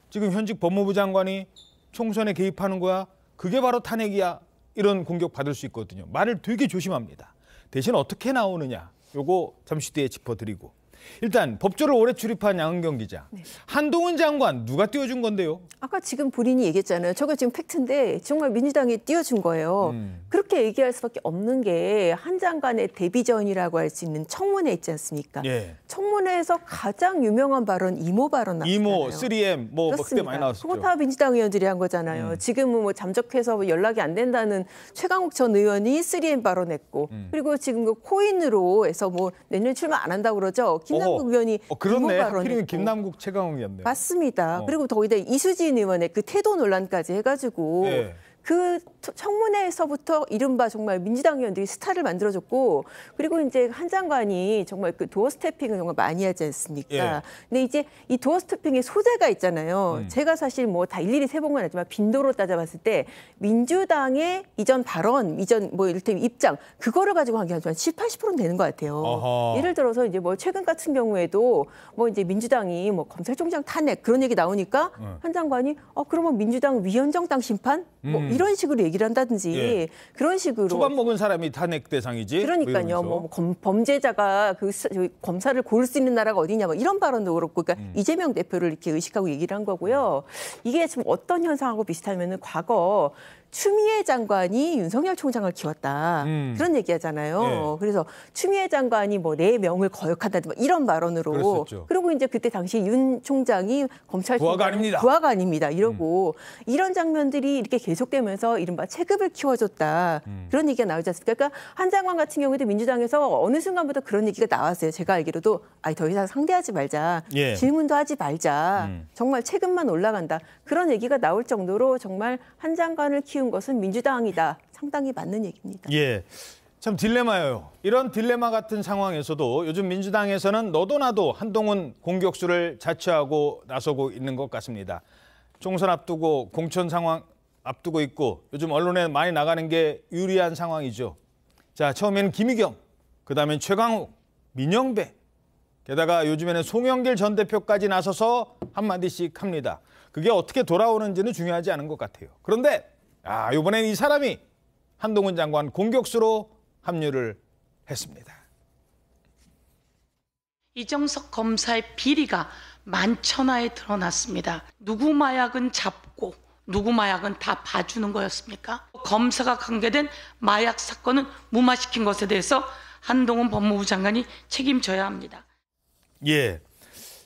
지금 현직 법무부 장관이 총선에 개입하는 거야? 그게 바로 탄핵이야? 이런 공격 받을 수 있거든요. 말을 되게 조심합니다. 대신 어떻게 나오느냐? 요거 잠시 뒤에 짚어드리고. 일단 법조를 오래 출입한 양은경 기자. 네. 한동훈 장관 누가 띄워준 건데요? 아까 지금 본인이 얘기했잖아요. 저거 지금 팩트인데 정말 민주당이 띄워준 거예요. 그렇게 얘기할 수밖에 없는 게 한 장관의 데뷔전이라고 할 수 있는 청문회 있지 않습니까? 예. 청문회에서 가장 유명한 발언 이모 발언 나왔잖아요. 이모, 3M 뭐 그때 많이 나왔었죠. 그거 다 민주당 의원들이 한 거잖아요. 지금은 뭐 잠적해서 연락이 안 된다는 최강욱 전 의원이 3M 발언했고 그리고 지금 그 코인으로 해서 뭐 내년 출마 안 한다고 그러죠. 김남국 의원이 그렇네. 하필이면 김남국 최강욱이었네요. 맞습니다. 그리고 거기다 이수진 의원의 그 태도 논란까지 해가지고 그 청문회에서부터 이른바 정말 민주당 의원들이 스타를 만들어줬고 그리고 이제 한 장관이 정말 그 도어 스태핑을 정말 많이 하지 않습니까? 예. 근데 이제 이 도어 스태핑의 소재가 있잖아요. 제가 사실 뭐 다 일일이 세본 건 아니지만 빈도로 따져봤을 때 민주당의 이전 발언, 이전 뭐 이를테면 입장 그거를 가지고 한 게 한 70-80%는 되는 것 같아요. 어허. 예를 들어서 이제 뭐 최근 같은 경우에도 뭐 이제 민주당이 뭐 검찰총장 탄핵 그런 얘기 나오니까 한 장관이 그러면 민주당 위헌정당 심판 뭐 이런 식으로 얘기를 한다든지 예. 그런 식으로 초밥 먹은 사람이 탄핵 대상이지. 그러니까요. 뭐 범죄자가 그 검사를 고를 수 있는 나라가 어디냐 뭐 이런 발언도 그렇고 그러니까 이재명 대표를 이렇게 의식하고 얘기를 한 거고요. 이게 지금 어떤 현상하고 비슷하면은 과거 추미애 장관이 윤석열 총장을 키웠다. 그런 얘기하잖아요. 예. 그래서 추미애 장관이 뭐 내 명을 거역한다 뭐 이런 발언으로. 그랬었죠. 그리고 이제 그때 당시 윤 총장이 검찰총장 부하가 아닙니다. 이러고 이런 장면들이 이렇게 계속되면서 이른바 체급을 키워줬다. 그런 얘기가 나오지 않습니까? 그러니까 한 장관 같은 경우에도 민주당에서 어느 순간부터 그런 얘기가 나왔어요. 제가 알기로도 더 이상 상대하지 말자. 예. 질문도 하지 말자. 정말 체급만 올라간다. 그런 얘기가 나올 정도로 정말 한 장관을 키운 것은 민주당이다. 상당히 맞는 얘기입니다. 예, 참 딜레마예요. 이런 딜레마 같은 상황에서도 요즘 민주당에서는 너도 나도 한동훈 공격수를 자처하고 나서고 있는 것 같습니다. 총선 앞두고 공천 상황 앞두고 있고 요즘 언론에 많이 나가는 게 유리한 상황이죠. 자, 처음에는 김의겸, 그다음엔 최강욱, 민영배, 게다가 요즘에는 송영길 전 대표까지 나서서 한마디씩 합니다. 그게 어떻게 돌아오는지는 중요하지 않은 것 같아요. 그런데 이번엔 이 사람이 한동훈 장관 공격수로 합류를 했습니다. 이정석 검사의 비리가 만천하에 드러났습니다. 누구 마약은 잡고 누구 마약은 다 봐주는 거였습니까? 검사가 관계된 마약 사건은 무마시킨 것에 대해서 한동훈 법무부 장관이 책임져야 합니다. 예.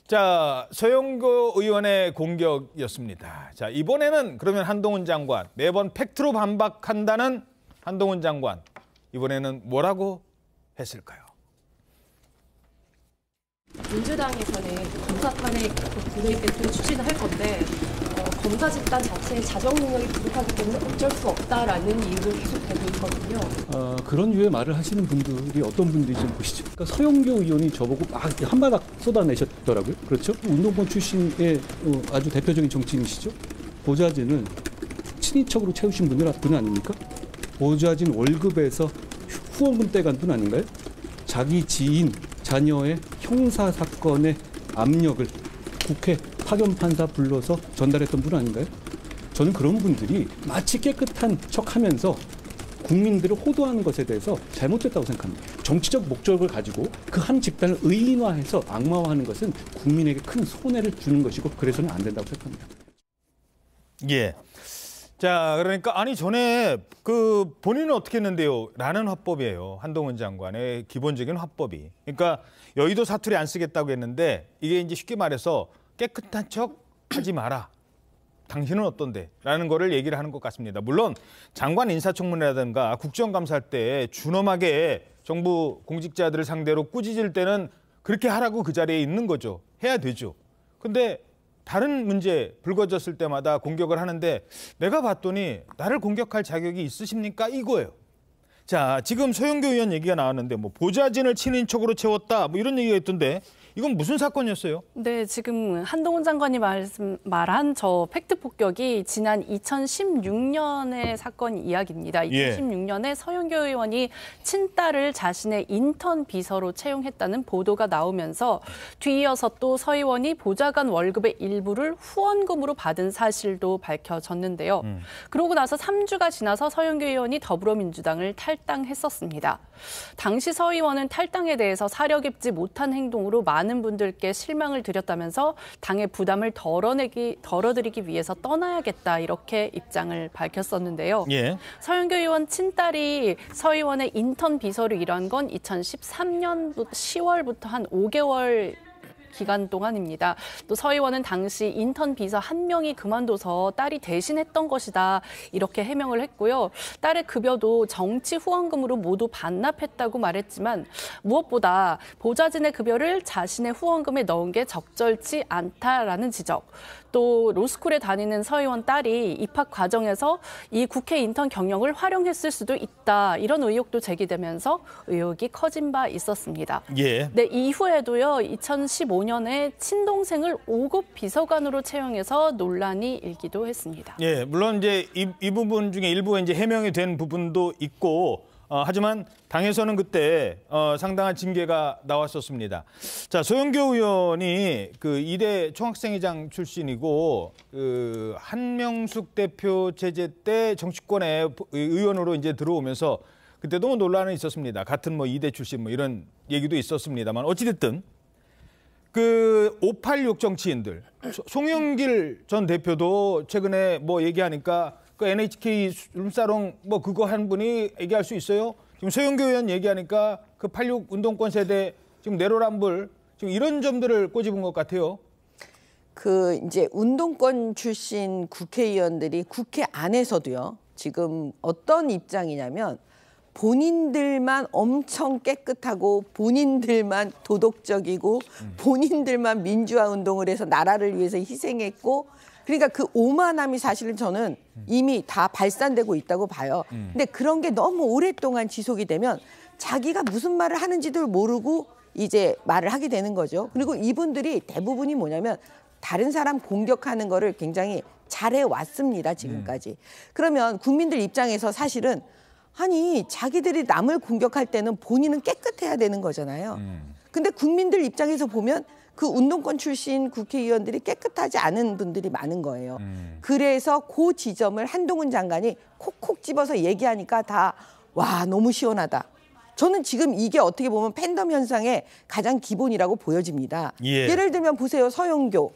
자, 서영교 의원의 공격이었습니다. 자, 이번에는 그러면 한동훈 장관, 매번 팩트로 반박한다는 한동훈 장관, 이번에는 뭐라고 했을까요? 민주당에서는 검사 탄핵 분리배출 추진을 할 건데 검사 집단 자체의 자정 능력이 부족하기 때문에 어쩔 수 없다라는 이유를 계속 대고 있거든요. 그런 류의 말을 하시는 분들이 어떤 분들이 좀 보시죠. 그러니까 서영교 의원이 저보고 막 한바닥 쏟아내셨더라고요. 그렇죠? 운동권 출신의 아주 대표적인 정치인이시죠. 보좌진을 친인척으로 채우신 분 아닙니까? 보좌진 월급에서 후원금 떼간 분 아닌가요? 자기 지인, 자녀의 형사 사건의 압력을 국회 파견 판사 불러서 전달했던 분 아닌가요? 저는 그런 분들이 마치 깨끗한 척하면서 국민들을 호도하는 것에 대해서 잘못됐다고 생각합니다. 정치적 목적을 가지고 그 한 집단을 의인화해서 악마화하는 것은 국민에게 큰 손해를 주는 것이고 그래서는 안 된다고 생각합니다. 예. 자, 그러니까 아니 전에 그 본인은 어떻게 했는데요? 라는 화법이에요. 한동훈 장관의 기본적인 화법이. 그러니까 여의도 사투리 안 쓰겠다고 했는데 이게 이제 쉽게 말해서 깨끗한 척 하지 마라. 당신은 어떤데? 라는 거를 얘기를 하는 것 같습니다. 물론 장관 인사청문회라든가 국정감사할 때 준엄하게 정부 공직자들을 상대로 꾸짖을 때는 그렇게 하라고 그 자리에 있는 거죠. 해야 되죠. 근데 다른 문제 불거졌을 때마다 공격을 하는데 내가 봤더니 나를 공격할 자격이 있으십니까? 이거예요. 자, 지금 서영교 의원 얘기가 나왔는데 뭐 보좌진을 친인척으로 채웠다 뭐 이런 얘기가 있던데 이건 무슨 사건이었어요? 네, 지금 한동훈 장관이 말한 저 팩트 폭격이 지난 2016년의 사건 이야기입니다. 2016년에 서영교 의원이 친딸을 자신의 인턴 비서로 채용했다는 보도가 나오면서 뒤이어서 또 서 의원이 보좌관 월급의 일부를 후원금으로 받은 사실도 밝혀졌는데요. 그러고 나서 3주가 지나서 서영교 의원이 더불어민주당을 탈당했었습니다. 당시 서 의원은 탈당에 대해서 사려 깊지 못한 행동으로 많은 분들께 실망을 드렸다면서 당의 부담을 덜어드리기 위해서 떠나야겠다 이렇게 입장을 밝혔었는데요. 예. 서영교 의원 친딸이 서 의원의 인턴 비서로 일한 건 2013년 10월부터 한 5개월 기간 동안입니다. 또 서 의원은 당시 인턴 비서 1명이 그만둬서 딸이 대신했던 것이다. 이렇게 해명을 했고요. 딸의 급여도 정치 후원금으로 모두 반납했다고 말했지만 무엇보다 보좌진의 급여를 자신의 후원금에 넣은 게 적절치 않다라는 지적. 또 로스쿨에 다니는 서 의원 딸이 입학 과정에서 이 국회 인턴 경력을 활용했을 수도 있다. 이런 의혹도 제기되면서 의혹이 커진 바 있었습니다. 예. 네, 이후에도요. 2015년에 친동생을 5급 비서관으로 채용해서 논란이 일기도 했습니다. 예, 물론 이제 이 부분 중에 일부 이제 해명이 된 부분도 있고, 하지만 당에서는 그때 상당한 징계가 나왔었습니다. 자, 소영교 의원이 그 이대 총학생회장 출신이고 그 한명숙 대표 체제 때 정치권에 의원으로 이제 들어오면서 그때도 뭐 논란은 있었습니다. 같은 뭐 이대 출신 뭐 이런 얘기도 있었습니다만 어찌됐든 그 586 정치인들 송영길 전 대표도 최근에 뭐 얘기하니까 그 NHK 룸사롱 뭐 그거 한 분이 얘기할 수 있어요. 지금 소영교 의원 얘기하니까 그 86 운동권 세대 지금 내로남불 지금 이런 점들을 꼬집은 것 같아요. 그 이제 운동권 출신 국회의원들이 국회 안에서도요. 지금 어떤 입장이냐면 본인들만 엄청 깨끗하고 본인들만 도덕적이고 본인들만 민주화 운동을 해서 나라를 위해서 희생했고 그러니까 그 오만함이 사실은 저는 이미 다 발산되고 있다고 봐요. 근데 그런 게 너무 오랫동안 지속이 되면 자기가 무슨 말을 하는지도 모르고 이제 말을 하게 되는 거죠. 그리고 이분들이 대부분이 뭐냐면 다른 사람 공격하는 거를 굉장히 잘해왔습니다, 지금까지. 그러면 국민들 입장에서 사실은 아니 자기들이 남을 공격할 때는 본인은 깨끗해야 되는 거잖아요. 근데 국민들 입장에서 보면 그 운동권 출신 국회의원들이 깨끗하지 않은 분들이 많은 거예요. 그래서 그 지점을 한동훈 장관이 콕콕 집어서 얘기하니까 다 와 너무 시원하다. 저는 지금 이게 어떻게 보면 팬덤 현상의 가장 기본이라고 보여집니다. 예를 들면 보세요. 서영교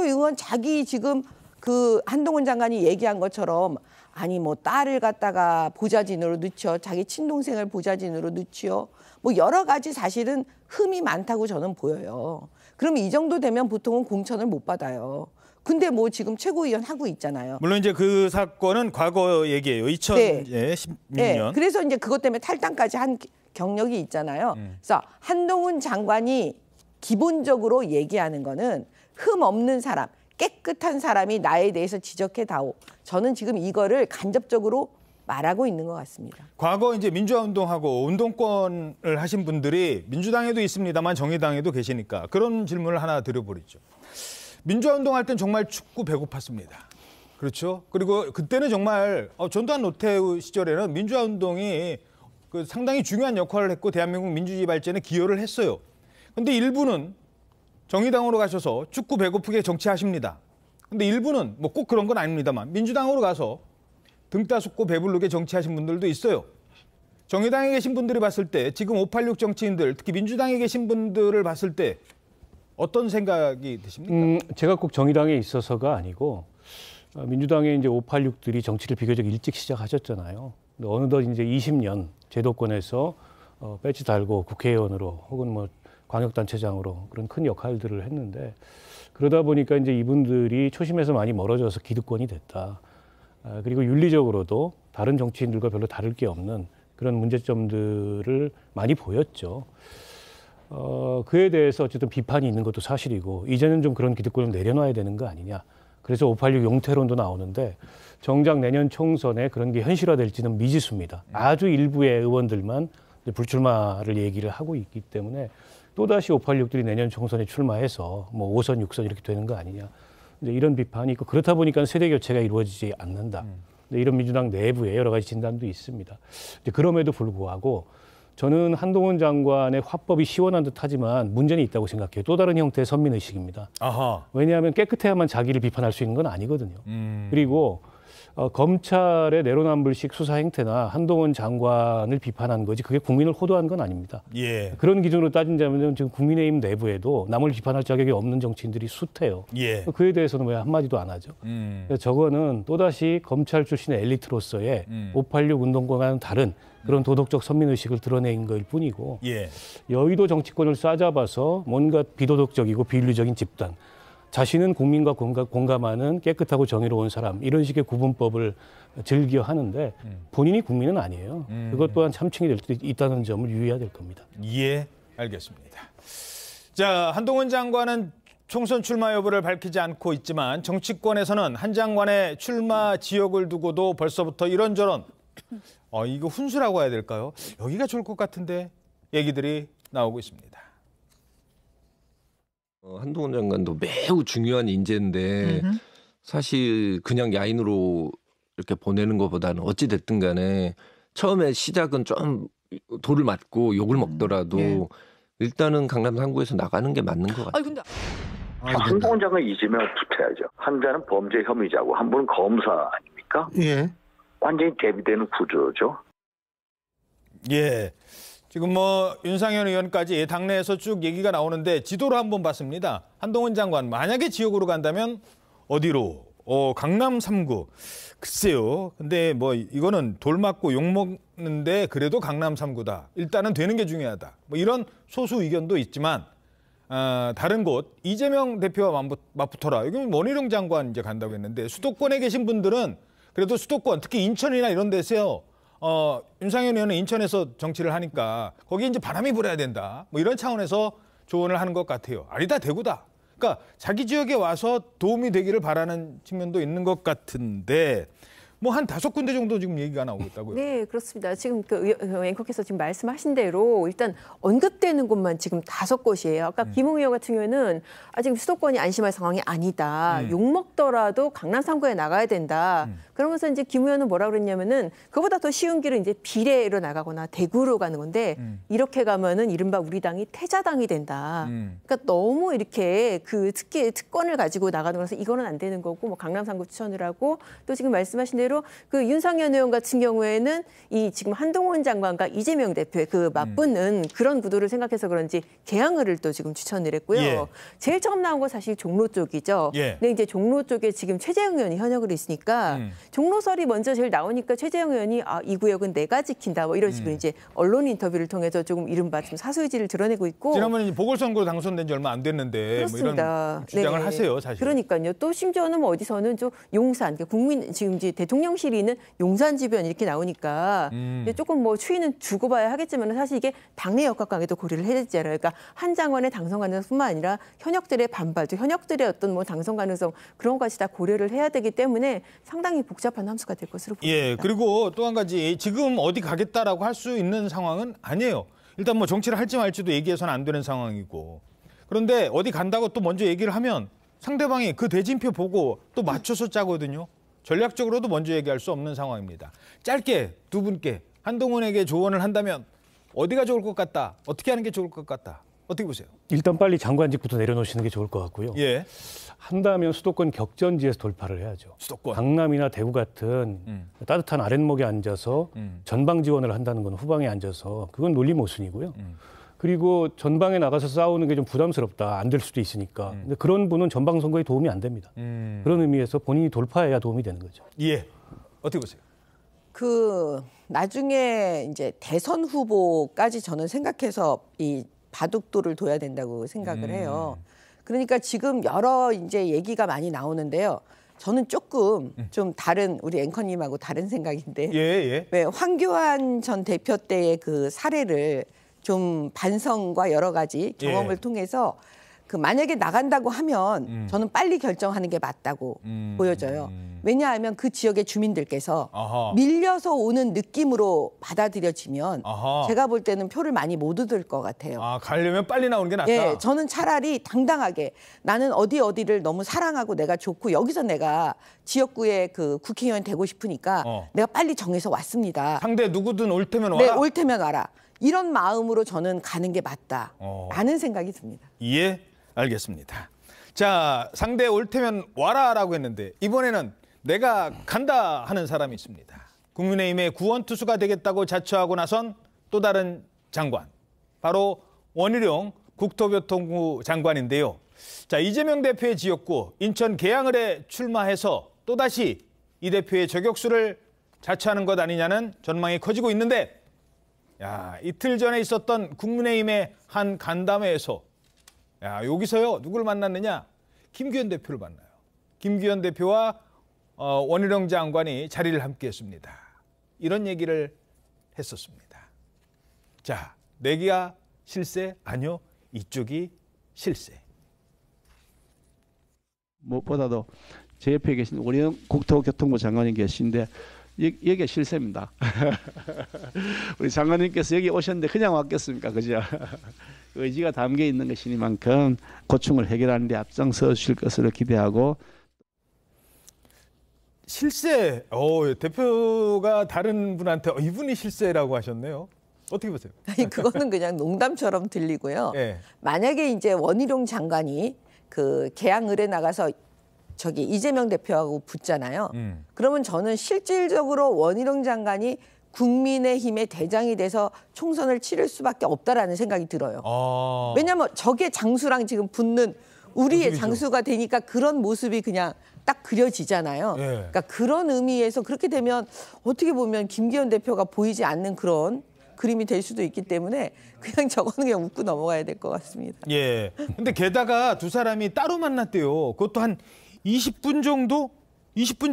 의원 자기 지금 그 한동훈 장관이 얘기한 것처럼 아니 뭐 딸을 갖다가 보좌진으로 넣죠. 자기 친동생을 보좌진으로 넣죠. 뭐 여러 가지 사실은 흠이 많다고 저는 보여요. 그럼 이 정도 되면 보통은 공천을 못 받아요. 근데 뭐 지금 최고위원 하고 있잖아요. 물론 이제 그 사건은 과거 얘기예요. 2016년. 네. 그래서 이제 그것 때문에 탈당까지 한 경력이 있잖아요. 그래서 한동훈 장관이 기본적으로 얘기하는 거는 흠 없는 사람, 깨끗한 사람이 나에 대해서 지적해다오. 저는 지금 이거를 간접적으로 말하고 있는 것 같습니다. 과거 이제 민주화 운동하고 운동권을 하신 분들이 민주당에도 있습니다만 정의당에도 계시니까 그런 질문을 하나 드려버리죠. 민주화 운동할 땐 정말 춥고 배고팠습니다. 그렇죠? 그리고 그때는 정말 전두환 노태우 시절에는 민주화 운동이 그 상당히 중요한 역할을 했고 대한민국 민주주의 발전에 기여를 했어요. 그런데 일부는 정의당으로 가셔서 춥고 배고프게 정치하십니다. 근데 일부는 뭐 꼭 그런 건 아닙니다만 민주당으로 가서 등 따숩고 배부르게 정치하신 분들도 있어요. 정의당에 계신 분들이 봤을 때 지금 586 정치인들 특히 민주당에 계신 분들을 봤을 때 어떤 생각이 드십니까? 제가 꼭 정의당에 있어서가 아니고 민주당의 이제 586들이 정치를 비교적 일찍 시작하셨잖아요. 어느덧 이제 20년 제도권에서 배지 달고 국회의원으로 혹은 뭐 광역단체장으로 그런 큰 역할들을 했는데 그러다 보니까 이제 이분들이 초심에서 많이 멀어져서 기득권이 됐다. 그리고 윤리적으로도 다른 정치인들과 별로 다를 게 없는 그런 문제점들을 많이 보였죠. 그에 대해서 어쨌든 비판이 있는 것도 사실이고 이제는 좀 그런 기득권을 내려놔야 되는 거 아니냐. 그래서 586 용태론도 나오는데 정작 내년 총선에 그런 게 현실화될지는 미지수입니다. 아주 일부의 의원들만 불출마를 얘기를 하고 있기 때문에 또다시 586들이 내년 총선에 출마해서 뭐 5선, 6선 이렇게 되는 거 아니냐. 이런 비판이 있고 그렇다 보니까 세대 교체가 이루어지지 않는다. 이런 민주당 내부에 여러 가지 진단도 있습니다. 그럼에도 불구하고 저는 한동훈 장관의 화법이 시원한 듯하지만 문제는 있다고 생각해요. 또 다른 형태의 선민의식입니다. 왜냐하면 깨끗해야만 자기를 비판할 수 있는 건 아니거든요. 그리고 검찰의 내로남불식 수사 행태나 한동훈 장관을 비판한 거지 그게 국민을 호도한 건 아닙니다. 예. 그런 기준으로 따진다면 지금 국민의힘 내부에도 남을 비판할 자격이 없는 정치인들이 숱해요. 예. 그에 대해서는 왜 한마디도 안 하죠. 저거는 또다시 검찰 출신의 엘리트로서의 586 운동과는 다른 그런 도덕적 선민의식을 드러낸 것일 뿐이고 예. 여의도 정치권을 싸잡아서 뭔가 비도덕적이고 비윤리적인 집단 자신은 국민과 공감하는 깨끗하고 정의로운 사람 이런 식의 구분법을 즐겨 하는데 본인이 국민은 아니에요. 그것 또한 참칭이 될 수도 있다는 점을 유의해야 될 겁니다. 예, 알겠습니다. 자, 한동훈 장관은 총선 출마 여부를 밝히지 않고 있지만 정치권에서는 한 장관의 출마 지역을 두고도 벌써부터 이런저런 이거 훈수라고 해야 될까요? 여기가 좋을 것 같은데 얘기들이 나오고 있습니다. 한동훈 장관도 매우 중요한 인재인데 사실 그냥 야인으로 이렇게 보내는 것보다는 어찌 됐든 간에 처음에 시작은 좀 돌을 맞고 욕을 먹더라도 일단은 강남 3구에서 나가는 게 맞는 것 같아요. 근데 한동훈 장관 이재명을 붙여야죠. 한 자는 범죄 혐의자고 한 분은 검사 아닙니까? 예. 완전히 대비되는 구조죠. 예. 지금 뭐 윤상현 의원까지 당내에서 쭉 얘기가 나오는데 지도를 한번 봤습니다. 한동훈 장관 만약에 지역으로 간다면 어디로? 강남 3구. 글쎄요. 근데 뭐 이거는 돌 맞고 욕 먹는데 그래도 강남 3구다. 일단은 되는 게 중요하다. 뭐 이런 소수 의견도 있지만 다른 곳 이재명 대표와 맞붙어라. 여기 원희룡 장관 이제 간다고 했는데 수도권에 계신 분들은 그래도 수도권 특히 인천이나 이런 데서요. 윤상현 의원은 인천에서 정치를 하니까 거기 이제 바람이 불어야 된다. 뭐 이런 차원에서 조언을 하는 것 같아요. 아니다 대구다. 그러니까 자기 지역에 와서 도움이 되기를 바라는 측면도 있는 것 같은데 뭐 한 5군데 정도 지금 얘기가 나오고 있다고요. 네, 그렇습니다. 지금 그 앵커께서 지금 말씀하신 대로 일단 언급되는 곳만 지금 5곳이에요. 아까 김웅 의원 같은 경우에는 지금 수도권이 안심할 상황이 아니다. 욕 먹더라도 강남 3구에 나가야 된다. 그러면서 이제 김 의원은 뭐라 그랬냐면은 그보다 더 쉬운 길은 이제 비례로 나가거나 대구로 가는 건데 이렇게 가면은 이른바 우리 당이 태자당이 된다. 그러니까 너무 이렇게 그 특권을 가지고 나가는 거라서 이거는 안 되는 거고 뭐 강남 3구 추천을 하고 또 지금 말씀하신 대로 그 윤상현 의원 같은 경우에는 이 지금 한동훈 장관과 이재명 대표의 그 맞붙는 그런 구도를 생각해서 그런지 개항을 또 지금 추천을 했고요. 예. 제일 처음 나온 건 사실 종로 쪽이죠. 예. 근데 이제 종로 쪽에 지금 최재형 의원이 현역으로 있으니까 종로설이 먼저 제일 나오니까 최재형 의원이 이 구역은 내가 지킨다 뭐 이런 식으로 이제 언론 인터뷰를 통해서 조금 이른바 좀 사수의지를 드러내고 있고. 지난번에 보궐선거로 당선된 지 얼마 안 됐는데 뭐 이런 주장을 하세요, 사실. 그러니까요. 또 심지어는 뭐 어디서는 좀 용산, 국민 지금 이제 대통령실이 있는 용산 주변 이렇게 나오니까 조금 뭐 추이는 두고 봐야 하겠지만 사실 이게 당내 역학관계도 고려를 해야 되잖아요. 그러니까 한 장관의 당선 가능성뿐만 아니라 현역들의 반발, 또 현역들의 어떤 뭐 당선 가능성 그런 것이 다 고려를 해야 되기 때문에 상당히 복잡한 함수가 될 것으로 보입니다. 예, 그리고 또 한 가지 지금 어디 가겠다라고 할 수 있는 상황은 아니에요. 일단 뭐 정치를 할지 말지도 얘기해서는 안 되는 상황이고 그런데 어디 간다고 또 먼저 얘기를 하면 상대방이 그 대진표 보고 또 맞춰서 짜거든요. 전략적으로도 먼저 얘기할 수 없는 상황입니다. 짧게 두 분께 한동훈에게 조언을 한다면 어디가 좋을 것 같다. 어떻게 하는 게 좋을 것 같다. 어떻게 보세요? 일단 빨리 장관직부터 내려놓으시는 게 좋을 것 같고요. 예. 한다면 수도권 격전지에서 돌파를 해야죠. 수도권. 강남이나 대구 같은 따뜻한 아랫목에 앉아서 전방 지원을 한다는 건 후방에 앉아서 그건 논리 모순이고요. 그리고 전방에 나가서 싸우는 게 좀 부담스럽다. 안 될 수도 있으니까. 근데 그런 분은 전방 선거에 도움이 안 됩니다. 그런 의미에서 본인이 돌파해야 도움이 되는 거죠. 예. 어떻게 보세요? 그 나중에 이제 대선 후보까지 저는 생각해서 이 바둑도를 둬야 된다고 생각을 해요. 그러니까 지금 여러 이제 얘기가 많이 나오는데요. 저는 조금 좀 다른 우리 앵커님하고 다른 생각인데 왜 황교안 전 대표 때의 그 사례를 좀 반성과 여러 가지 경험을 통해서 그 만약에 나간다고 하면 저는 빨리 결정하는 게 맞다고 보여져요. 왜냐하면 그 지역의 주민들께서 밀려서 오는 느낌으로 받아들여지면 제가 볼 때는 표를 많이 못 얻을 것 같아요. 가려면 빨리 나오는 게 낫다? 예, 저는 차라리 당당하게 나는 어디를 너무 사랑하고 내가 좋고 여기서 내가 지역구의 그 국회의원 되고 싶으니까 내가 빨리 정해서 왔습니다. 상대 누구든 올 테면 와라? 네, 올 테면 와라. 이런 마음으로 저는 가는 게 맞다라는 생각이 듭니다. 예, 알겠습니다. 자, 상대 올 테면 와라라고 했는데 이번에는 내가 간다 하는 사람이 있습니다. 국민의힘의 구원투수가 되겠다고 자처하고 나선 또 다른 장관, 바로 원희룡 국토교통부 장관인데요. 자, 이재명 대표의 지역구 인천 계양을에 출마해서 또다시 이 대표의 저격수를 자처하는 것 아니냐는 전망이 커지고 있는데, 야, 이틀 전에 있었던 국민의힘의 한 간담회에서 여기서요 누굴 만났느냐? 김기현 대표를 만나요. 김기현 대표와 원희룡 장관이 자리를 함께했습니다. 이런 얘기를 했었습니다. 자, 내기가 실세? 아니요, 이쪽이 실세. 무엇보다도 제 옆에 계신 원희룡 국토교통부 장관이 계신데 여기가 실세입니다. 우리 장관님께서 여기 오셨는데 그냥 왔겠습니까? 그죠? 의지가 담겨 있는 것이니만큼 고충을 해결하는 데 앞장서 주실 것으로 기대하고. 실세, 대표가 다른 분한테 이분이 실세라고 하셨네요. 어떻게 보세요? 아니, 그거는 그냥 농담처럼 들리고요. 네. 만약에 이제 원희룡 장관이 그 계양을에 나가서 저기 이재명 대표하고 붙잖아요. 그러면 저는 실질적으로 원희룡 장관이 국민의힘의 대장이 돼서 총선을 치를 수밖에 없다라는 생각이 들어요. 왜냐하면 저게 장수랑 지금 붙는 우리의 모습이죠. 장수가 되니까 그런 모습이 그냥 딱 그려지잖아요. 네. 그러니까 그런 의미에서 그렇게 되면 어떻게 보면 김기현 대표가 보이지 않는 그런 그림이 될 수도 있기 때문에 그냥 저거는 그냥 웃고 넘어가야 될 것 같습니다. 예. 근데 게다가 두 사람이 따로 만났대요. 그것도 한 20분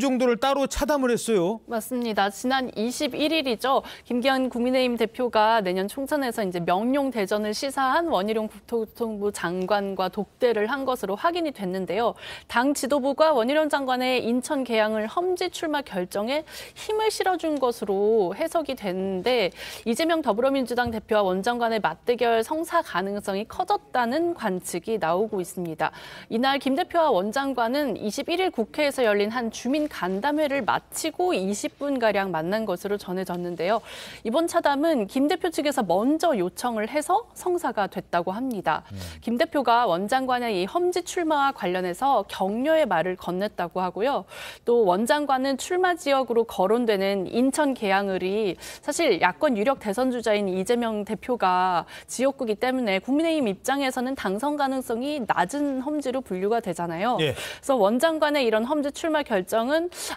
정도를 따로 차담을 했어요. 맞습니다. 지난 21일이죠. 김기현 국민의힘 대표가 내년 총선에서 이제 명령 대전을 시사한 원희룡 국토교통부 장관과 독대를 한 것으로 확인이 됐는데요. 당 지도부가 원희룡 장관의 인천 계양을 험지 출마 결정에 힘을 실어준 것으로 해석이 됐는데, 이재명 더불어민주당 대표와 원 장관의 맞대결 성사 가능성이 커졌다는 관측이 나오고 있습니다. 이날 김 대표와 원 장관은 21일 국회에서 열린 한 주민 간담회를 마치고 20분가량 만난 것으로 전해졌는데요. 이번 차담은 김 대표 측에서 먼저 요청을 해서 성사가 됐다고 합니다. 김 대표가 원 장관의 이 험지 출마와 관련해서 격려의 말을 건넸다고 하고요. 또 원 장관은 출마 지역으로 거론되는 인천 계양을이 사실 야권 유력 대선 주자인 이재명 대표가 지역구기 때문에 국민의힘 입장에서는 당선 가능성이 낮은 험지로 분류가 되잖아요. 예. 그래서 원 장관의 이런 험지 출마 결정은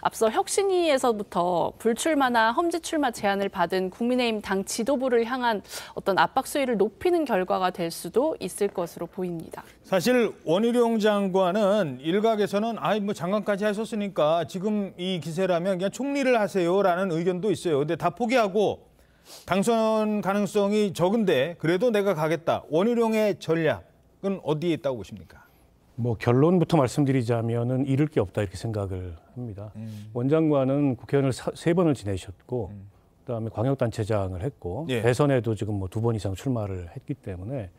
앞서 혁신위에서부터 불출마나 험지 출마 제안을 받은 국민의힘 당 지도부를 향한 어떤 압박 수위를 높이는 결과가 될 수도 있을 것으로 보입니다. 사실 원희룡 장관은 일각에서는 장관까지 하셨으니까 지금 이 기세라면 그냥 총리를 하세요라는 의견도 있어요. 근데 다 포기하고 당선 가능성이 적은데 그래도 내가 가겠다. 원희룡의 전략은 어디에 있다고 보십니까? 결론부터 말씀드리자면은 잃을 게 없다 이렇게 생각을 합니다. 원 장관은 국회의원을 3번을 지내셨고, 그다음에 광역단체장을 했고, 예. 대선에도 지금 2번 이상 출마를 했기 때문에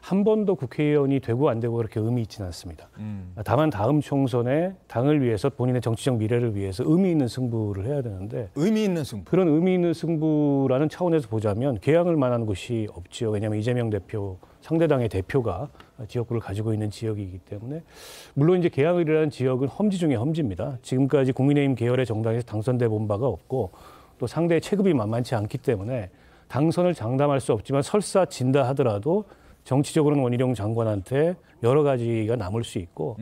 한 번도 국회의원이 되고 안 되고 그렇게 의미 있지는 않습니다. 다만 다음 총선에 당을 위해서 본인의 정치적 미래를 위해서 의미 있는 승부를 해야 되는데, 의미 있는 승부. 그런 의미 있는 승부라는 차원에서 보자면 계양을 만한 곳이 없지요. 왜냐하면 이재명 대표 상대당의 대표가 지역구를 가지고 있는 지역이기 때문에, 물론 이제 계양을이라는 지역은 험지 중에 험지입니다. 지금까지 국민의힘 계열의 정당에서 당선돼 본 바가 없고 또 상대의 체급이 만만치 않기 때문에 당선을 장담할 수 없지만 설사 진다 하더라도 정치적으로는 원희룡 장관한테 여러 가지가 남을 수 있고,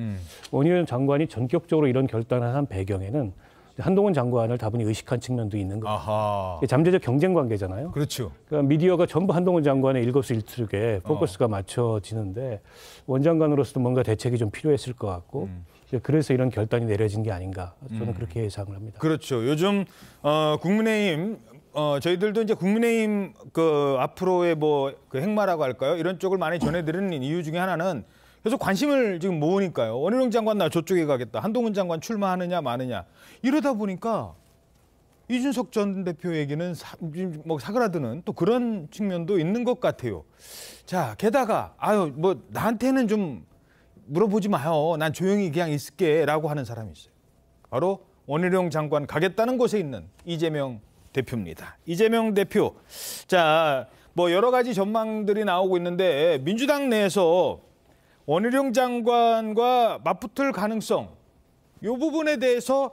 원희룡 장관이 전격적으로 이런 결단을 한 배경에는 한동훈 장관을 다분히 의식한 측면도 있는 거죠. 잠재적 경쟁 관계잖아요. 그렇죠. 그러니까 미디어가 전부 한동훈 장관의 일거수일투족에 포커스가 맞춰지는데 원 장관으로서도 뭔가 대책이 좀 필요했을 것 같고, 그래서 이런 결단이 내려진 게 아닌가, 저는 그렇게 예상을 합니다. 그렇죠. 요즘 국민의힘 저희들도 이제 국민의힘 앞으로의 그 행마라고 할까요? 이런 쪽을 많이 전해드리는 이유 중에 하나는 계속 관심을 지금 모으니까요. 원희룡 장관 나 저쪽에 가겠다. 한동훈 장관 출마하느냐 마느냐. 이러다 보니까 이준석 전 대표 얘기는 사그라드는 또 그런 측면도 있는 것 같아요. 자, 게다가 나한테는 좀 물어보지 마요. 난 조용히 그냥 있을게라고 하는 사람이 있어요. 바로 원희룡 장관 가겠다는 곳에 있는 이재명 대표입니다. 이재명 대표. 자, 여러 가지 전망들이 나오고 있는데 민주당 내에서 원희룡 장관과 맞붙을 가능성, 이 부분에 대해서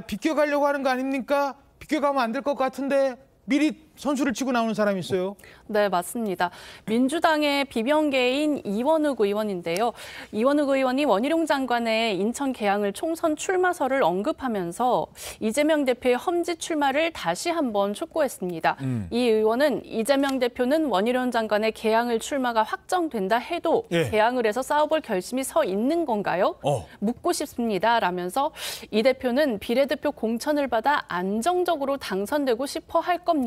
비껴가려고 하는 거 아닙니까? 비껴가면 안 될 것 같은데 미리 선수를 치고 나오는 사람이 있어요. 네, 맞습니다. 민주당의 비명계인 이원욱 의원인데요. 이원욱 의원이 원희룡 장관의 인천 계양을 총선 출마설을 언급하면서 이재명 대표의 험지 출마를 다시 한번 촉구했습니다. 이 의원은 이재명 대표는 원희룡 장관의 계양을 출마가 확정된다 해도 계양을 해서 싸워볼 결심이 서 있는 건가요? 묻고 싶습니다. 라면서 이 대표는 비례대표 공천을 받아 안정적으로 당선되고 싶어 할 겁니다.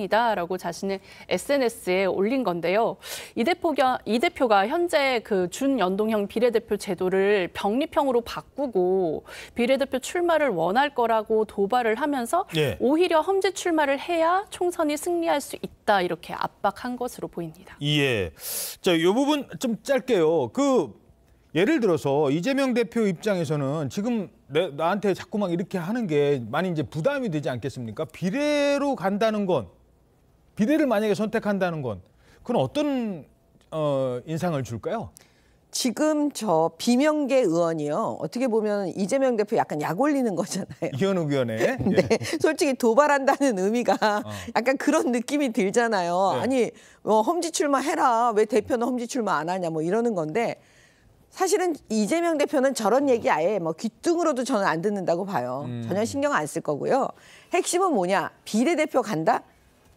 라고 자신의 SNS에 올린 건데요. 이 대표가 현재 그 준연동형 비례대표 제도를 병립형으로 바꾸고 비례대표 출마를 원할 거라고 도발을 하면서 오히려 험지 출마를 해야 총선이 승리할 수 있다 이렇게 압박한 것으로 보입니다. 예. 자, 이 부분 좀 짧게요. 예를 들어서 이재명 대표 입장에서는 지금 나한테 자꾸 막 이렇게 하는 게 많이 이제 부담이 되지 않겠습니까? 비례로 간다는 건, 비례를 만약에 선택한다는 건, 그건 어떤 인상을 줄까요? 지금 저 비명계 의원이요. 어떻게 보면 이재명 대표 약간 약 올리는 거잖아요. 이현욱 의원의. 네, 솔직히 도발한다는 의미가 약간 그런 느낌이 들잖아요. 아니 험지 출마해라. 왜 대표는 험지 출마 안 하냐 뭐 이러는 건데 사실은 이재명 대표는 저런 얘기 아예 뭐 귀뚱으로도 저는 안 듣는다고 봐요. 전혀 신경 안 쓸 거고요. 핵심은 뭐냐? 비례대표 간다?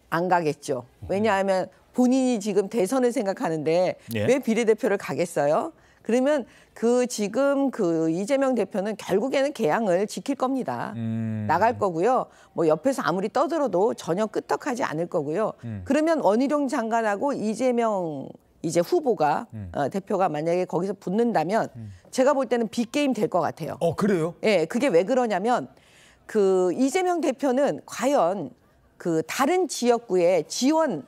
안 가겠죠. 왜냐하면 본인이 지금 대선을 생각하는데 왜 비례대표를 가겠어요? 그러면 지금 이재명 대표는 결국에는 계양을 지킬 겁니다. 나갈 거고요. 뭐 옆에서 아무리 떠들어도 전혀 끄떡하지 않을 거고요. 그러면 원희룡 장관하고 이재명 후보가 대표가 만약에 거기서 붙는다면 제가 볼 때는 빅게임 될 것 같아요. 그래요? 예, 그게 왜 그러냐면 이재명 대표는 과연 다른 지역구에 지원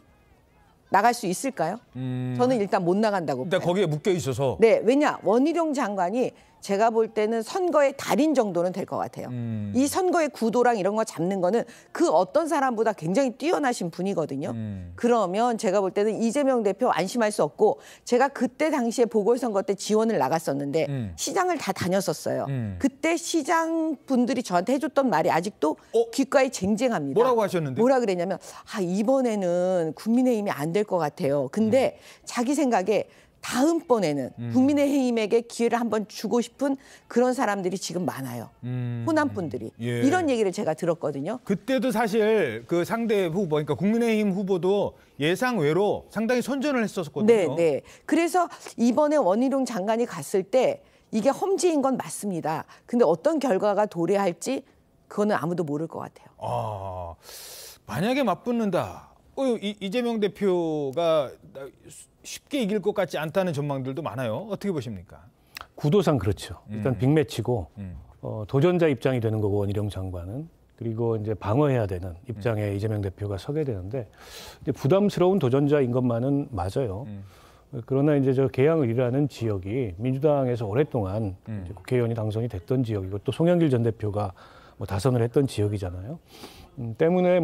나갈 수 있을까요? 저는 일단 못 나간다고 봐요. 일단 거기에 묶여 있어서. 네, 왜냐? 원희룡 장관이 제가 볼 때는 선거의 달인 정도는 될 것 같아요. 이 선거의 구도랑 이런 거 잡는 거는 그 어떤 사람보다 굉장히 뛰어나신 분이거든요. 그러면 제가 볼 때는 이재명 대표 안심할 수 없고 제가 그때 당시에 보궐선거 때 지원을 나갔었는데 시장을 다 다녔었어요. 그때 시장 분들이 저한테 해줬던 말이 아직도 귓가에 쟁쟁합니다. 뭐라고 하셨는데? 뭐라 그랬냐면 이번에는 국민의힘이 안 될 것 같아요. 근데 자기 생각에 다음번에는 국민의힘에게 기회를 한번 주고 싶은 그런 사람들이 지금 많아요. 호남 분들이. 이런 얘기를 제가 들었거든요. 그때도 사실 그 상대 후보, 그러니까 국민의힘 후보도 예상 외로 상당히 선전을 했었거든요. 네. 그래서 이번에 원희룡 장관이 갔을 때 이게 험지인 건 맞습니다. 근데 어떤 결과가 도래할지 그거는 아무도 모를 것 같아요. 만약에 맞붙는다. 이재명 대표가 쉽게 이길 것 같지 않다는 전망들도 많아요. 어떻게 보십니까? 구도상 그렇죠. 일단 빅매치고 도전자 입장이 되는 거고 원희룡 장관은 그리고 이제 방어해야 되는 입장에 이재명 대표가 서게 되는데 이제 부담스러운 도전자인 것만은 맞아요. 그러나 이제 저 계양을이라는 지역이 민주당에서 오랫동안 이제 국회의원이 당선이 됐던 지역이고 또 송영길 전 대표가 뭐 다선을 했던 지역이잖아요. 때문에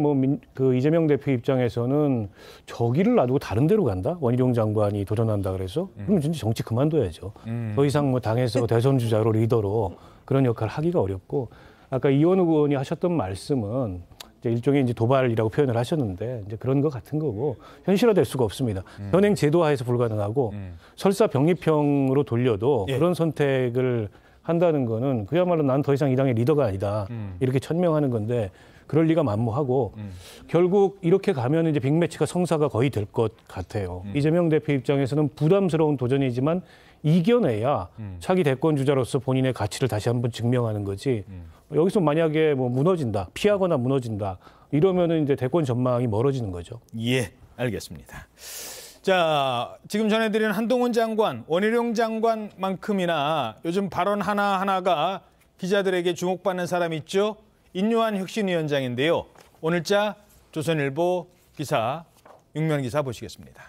이재명 대표 입장에서는 저기를 놔두고 다른 데로 간다? 원희룡 장관이 도전한다 그래서? 그럼 진짜 정치 그만둬야죠. 더 이상 뭐 당에서 대선 주자로 리더로 그런 역할을 하기가 어렵고 아까 이원욱 의원이 하셨던 말씀은 이제 일종의 이제 도발이라고 표현을 하셨는데 이제 그런 것 같은 거고 현실화될 수가 없습니다. 현행 제도하에서 불가능하고 설사 병립형으로 돌려도 그런 선택을 한다는 거는 그야말로 난 더 이상 이 당의 리더가 아니다. 이렇게 천명하는 건데 그럴 리가 만무하고 결국 이렇게 가면 이제 빅매치가 성사가 거의 될 것 같아요. 이재명 대표 입장에서는 부담스러운 도전이지만 이겨내야 차기 대권 주자로서 본인의 가치를 다시 한번 증명하는 거지. 여기서 만약에 뭐 무너진다, 피하거나 무너진다 이러면은 이제 대권 전망이 멀어지는 거죠. 예, 알겠습니다. 자, 지금 전해드리는 한동훈 장관, 원희룡 장관만큼이나 요즘 발언 하나하나가 기자들에게 주목받는 사람이 있죠. 인요한 혁신위원장인데요. 오늘자 조선일보 기사, 육면 기사 보시겠습니다.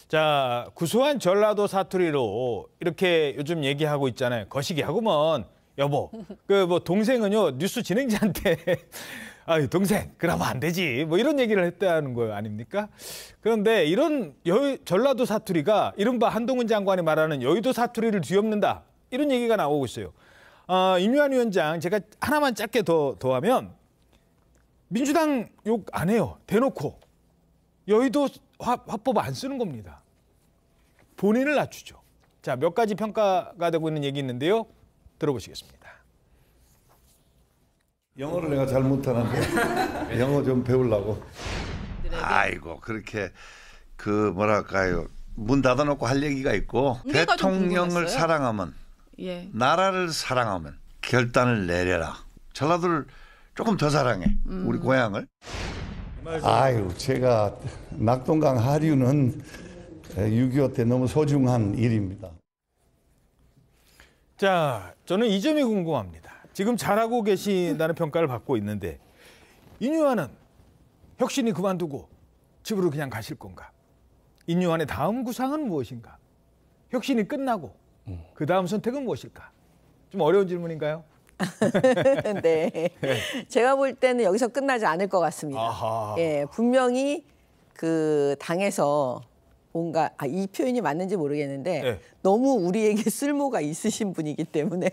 자, 구수한 전라도 사투리로 이렇게 요즘 얘기하고 있잖아요. 거시기 하구먼 여보. 동생은요 뉴스 진행자한테 동생 그러면 안 되지 뭐 이런 얘기를 했다는 거 아닙니까? 그런데 이런 전라도 사투리가 이른바 한동훈 장관이 말하는 여의도 사투리를 뒤엎는다 이런 얘기가 나오고 있어요. 인유한 위원장 제가 하나만 짧게 더하면 민주당 욕 안 해요. 대놓고. 여의도 화법 안 쓰는 겁니다. 본인을 낮추죠. 자, 몇 가지 평가가 되고 있는 얘기 있는데요. 들어보시겠습니다. 영어를 내가 잘 못하는데 영어 좀 배우려고. 아이고 그렇게 그 뭐랄까요. 문 닫아놓고 할 얘기가 있고 대통령을 사랑하면 예. 나라를 사랑하면 결단을 내려라. 전라도를 조금 더 사랑해. 우리 고향을. 아유 제가 낙동강 하류는 6.25 때 너무 소중한 일입니다. 자, 저는 이 점이 궁금합니다. 지금 잘하고 계신다는 평가를 받고 있는데 인유한은 혁신이 그만두고 집으로 그냥 가실 건가? 인유한의 다음 구상은 무엇인가? 혁신이 끝나고 그 다음 선택은 무엇일까? 좀 어려운 질문인가요? 네. 제가 볼 때는 여기서 끝나지 않을 것 같습니다. 아하. 예, 분명히 그 당에서 뭔가 이 표현이 맞는지 모르겠는데 네. 너무 우리에게 쓸모가 있으신 분이기 때문에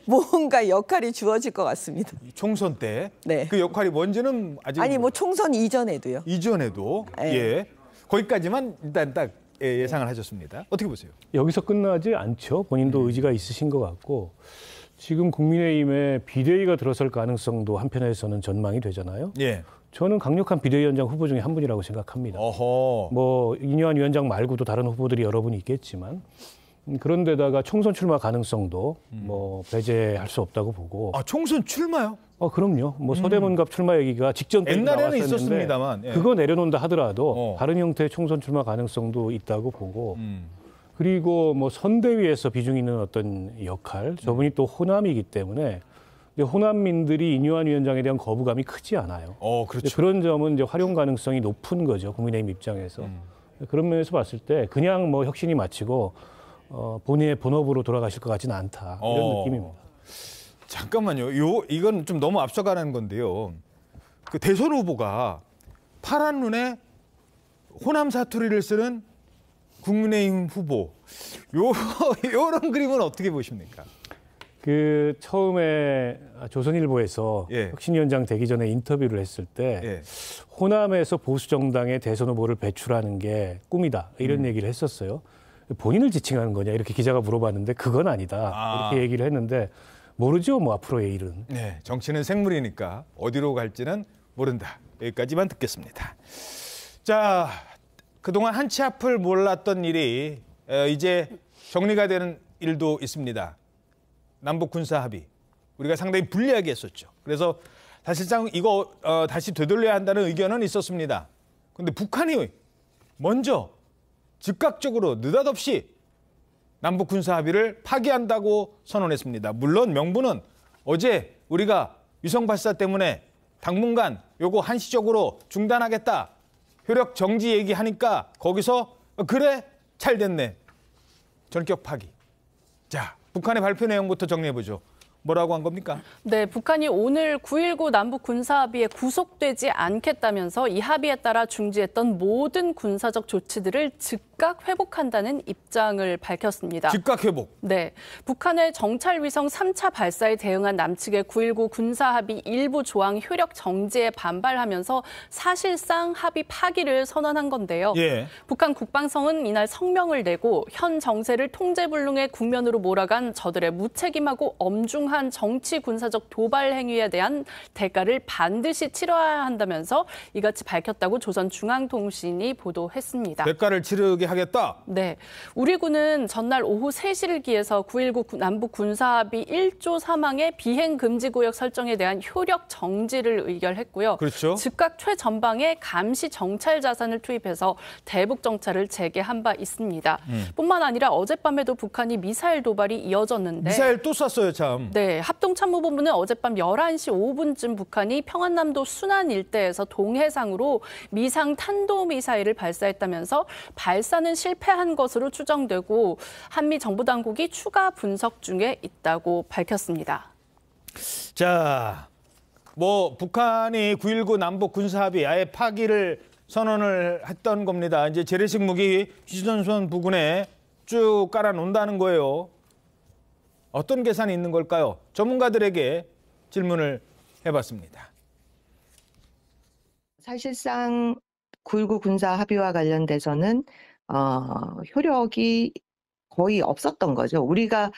뭔가 역할이 주어질 것 같습니다. 총선 때 네. 그 역할이 뭔지는 아직 아니 뭐 총선 이전에도요. 이전에도 네. 예. 거기까지만 일단 딱 예상을 하셨습니다. 어떻게 보세요? 여기서 끝나지 않죠. 본인도 의지가 있으신 것 같고 지금 국민의힘에 비대위가 들어설 가능성도 한편에서는 전망이 되잖아요. 예. 저는 강력한 비대위원장 후보 중에 한 분이라고 생각합니다. 어허. 뭐 인유한 위원장 말고도 다른 후보들이 여러 분 있겠지만 그런데다가 총선 출마 가능성도 뭐 배제할 수 없다고 보고. 아, 총선 출마요? 그럼요. 뭐 서대문갑 출마 얘기가 직전 때 옛날에는 나왔었는데 있었습니다만 예. 그거 내려놓는다 하더라도 다른 형태의 총선 출마 가능성도 있다고 보고. 그리고 뭐 선대위에서 비중 있는 어떤 역할, 저분이 또 호남이기 때문에 호남민들이 인유한 위원장에 대한 거부감이 크지 않아요. 그렇죠. 그런 점은 이제 활용 가능성이 높은 거죠. 국민의힘 입장에서. 그런 면에서 봤을 때 그냥 뭐 혁신이 마치고 본인의 본업으로 돌아가실 것 같지는 않다. 이런 느낌입니다. 잠깐만요. 이건 좀 너무 앞서가는 건데요. 그 대선 후보가 파란 눈에 호남 사투리를 쓰는 국민의힘 후보. 요런 그림은 어떻게 보십니까? 그 처음에 조선일보에서 예. 혁신위원장 되기 전에 인터뷰를 했을 때 호남에서 보수 정당의 대선 후보를 배출하는 게 꿈이다 이런 얘기를 했었어요. 본인을 지칭하는 거냐 이렇게 기자가 물어봤는데 그건 아니다 이렇게 얘기를 했는데 모르죠 뭐 앞으로의 일은. 네, 정치는 생물이니까 어디로 갈지는 모른다. 여기까지만 듣겠습니다. 자, 그동안 한치 앞을 몰랐던 일이 이제 정리가 되는 일도 있습니다. 남북 군사 합의. 우리가 상당히 불리하게 했었죠. 그래서 사실상 이거 다시 되돌려야 한다는 의견은 있었습니다. 그런데 북한이 먼저 즉각적으로 느닷없이 남북 군사 합의를 파기한다고 선언했습니다. 물론 명분은 어제 우리가 위성 발사 때문에 당분간 요거 한시적으로 중단하겠다. 효력 정지 얘기하니까 거기서 그래 잘 됐네. 전격 파기. 자, 북한의 발표 내용부터 정리해보죠. 뭐라고 한 겁니까? 네, 북한이 오늘 9.19 남북 군사합의에 구속되지 않겠다면서 이 합의에 따라 중지했던 모든 군사적 조치들을 즉각 회복한다는 입장을 밝혔습니다. 즉각 회복? 네, 북한의 정찰위성 3차 발사에 대응한 남측의 9.19 군사합의 일부 조항 효력 정지에 반발하면서 사실상 합의 파기를 선언한 건데요. 예. 북한 국방성은 이날 성명을 내고 현 정세를 통제불능의 국면으로 몰아간 저들의 무책임하고 엄중한 정치 군사적 도발 행위에 대한 대가를 반드시 치러야 한다면서 이같이 밝혔다고 조선중앙통신이 보도했습니다. 대가를 치르게 하겠다? 네. 우리 군은 전날 오후 3시를 기해서 9.19 남북 군사합의 1조 3항의 비행금지구역 설정에 대한 효력 정지를 의결했고요. 그렇죠. 즉각 최전방에 감시 정찰 자산을 투입해서 대북 정찰을 재개한 바 있습니다. 뿐만 아니라 어젯밤에도 북한이 미사일 도발이 이어졌는데 미사일 또 쐈어요, 참. 네, 합동참모본부는 어젯밤 11시 5분쯤 북한이 평안남도 순안 일대에서 동해상으로 미상 탄도미사일을 발사했다면서 발사는 실패한 것으로 추정되고 한미 정보당국이 추가 분석 중에 있다고 밝혔습니다. 자, 뭐 북한이 9.19 남북 군사합의 아예 파기를 선언을 했던 겁니다. 이제 재래식 무기 휴전선 부근에 쭉 깔아놓는다는 거예요. 어떤 계산이 있는 걸까요? 전문가들에게 질문을 해봤습니다. 사실상 9.19 군사 합의와 관련돼서는 효력이 거의 없었던 거죠. 우리가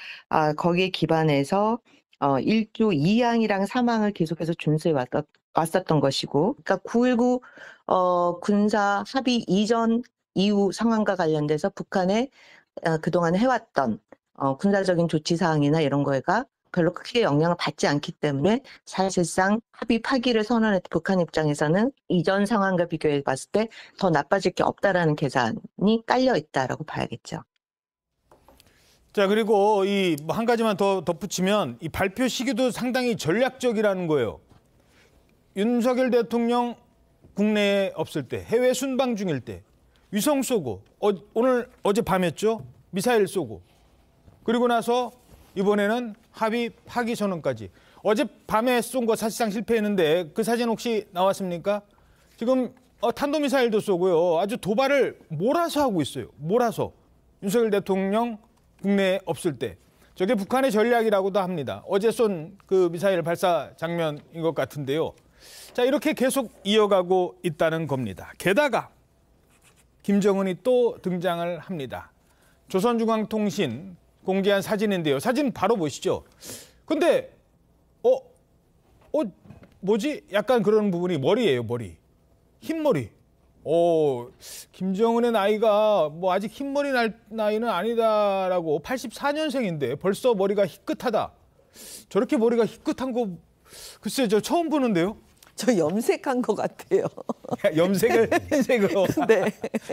거기에 기반해서 1조 2항이랑 3항을 계속해서 준수해 왔었던 것이고, 그러니까 9.19 군사 합의 이전 이후 상황과 관련돼서 북한에 그동안 해왔던 군사적인 조치 사항이나 이런 거가 별로 크게 영향을 받지 않기 때문에 사실상 합의 파기를 선언했던 북한 입장에서는 이전 상황과 비교해 봤을 때 더 나빠질 게 없다라는 계산이 깔려 있다라고 봐야겠죠. 자, 그리고 한 가지만 더 덧붙이면 이 발표 시기도 상당히 전략적이라는 거예요. 윤석열 대통령 국내에 없을 때, 해외 순방 중일 때 위성 쏘고 어제 밤했죠? 미사일 쏘고, 그리고 나서 이번에는 합의 파기 선언까지. 어제 밤에 쏜 거 사실상 실패했는데 그 사진 혹시 나왔습니까? 지금 탄도미사일도 쏘고요. 아주 도발을 몰아서 하고 있어요. 몰아서. 윤석열 대통령 국내에 없을 때. 저게 북한의 전략이라고도 합니다. 어제 쏜 그 미사일 발사 장면인 것 같은데요. 자, 이렇게 계속 이어가고 있다는 겁니다. 게다가 김정은이 또 등장을 합니다. 조선중앙통신 공개한 사진인데요. 사진 바로 보시죠. 근데 뭐지? 약간 그런 부분이 머리예요, 머리. 흰머리. 김정은의 나이가 뭐 아직 흰머리 날 나이는 아니다라고 84년생인데 벌써 머리가 희끗하다. 저렇게 머리가 희끗한 거 글쎄 저 처음 보는데요. 저 염색한 것 같아요. 염색을 흰색으로. 네.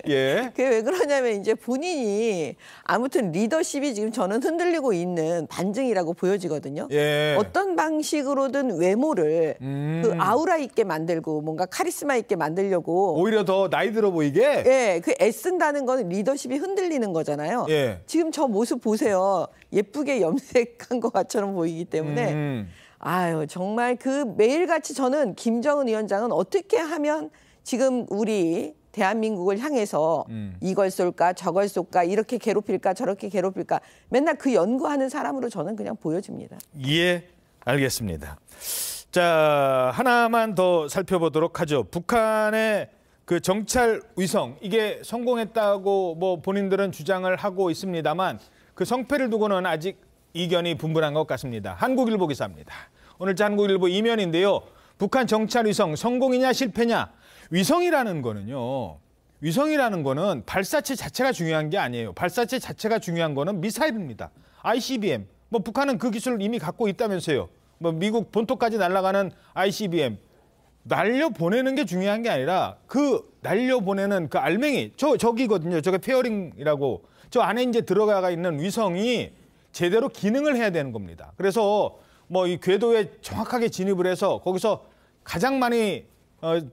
예. 그게 왜 그러냐면 이제 본인이 아무튼 리더십이 지금 저는 흔들리고 있는 반증이라고 보여지거든요. 예. 어떤 방식으로든 외모를 그 아우라 있게 만들고 뭔가 카리스마 있게 만들려고 오히려 더 나이 들어 보이게. 예, 그 애쓴다는 건 리더십이 흔들리는 거잖아요. 예. 지금 저 모습 보세요. 예쁘게 염색한 것처럼 보이기 때문에. 아유, 정말 그 매일같이 저는 김정은 위원장은 어떻게 하면 지금 우리 대한민국을 향해서 이걸 쏠까 저걸 쏠까 이렇게 괴롭힐까 저렇게 괴롭힐까 맨날 그 연구하는 사람으로 저는 그냥 보여집니다. 예, 알겠습니다. 자, 하나만 더 살펴보도록 하죠. 북한의 그 정찰 위성 이게 성공했다고 뭐 본인들은 주장을 하고 있습니다만 그 성패를 두고는 아직 이견이 분분한 것 같습니다. 한국일보 기사입니다. 오늘자 한국일보 이면인데요. 북한 정찰 위성 성공이냐 실패냐. 위성이라는 거는 발사체 자체가 중요한 게 아니에요. 발사체 자체가 중요한 거는 미사일입니다. ICBM. 뭐 북한은 그 기술을 이미 갖고 있다면서요. 뭐 미국 본토까지 날아가는 ICBM. 날려보내는 게 중요한 게 아니라 그 날려보내는 그 알맹이. 저기거든요. 저게 페어링이라고. 저 안에 이제 들어가 있는 위성이 제대로 기능을 해야 되는 겁니다. 그래서 뭐 이 궤도에 정확하게 진입을 해서 거기서 가장 많이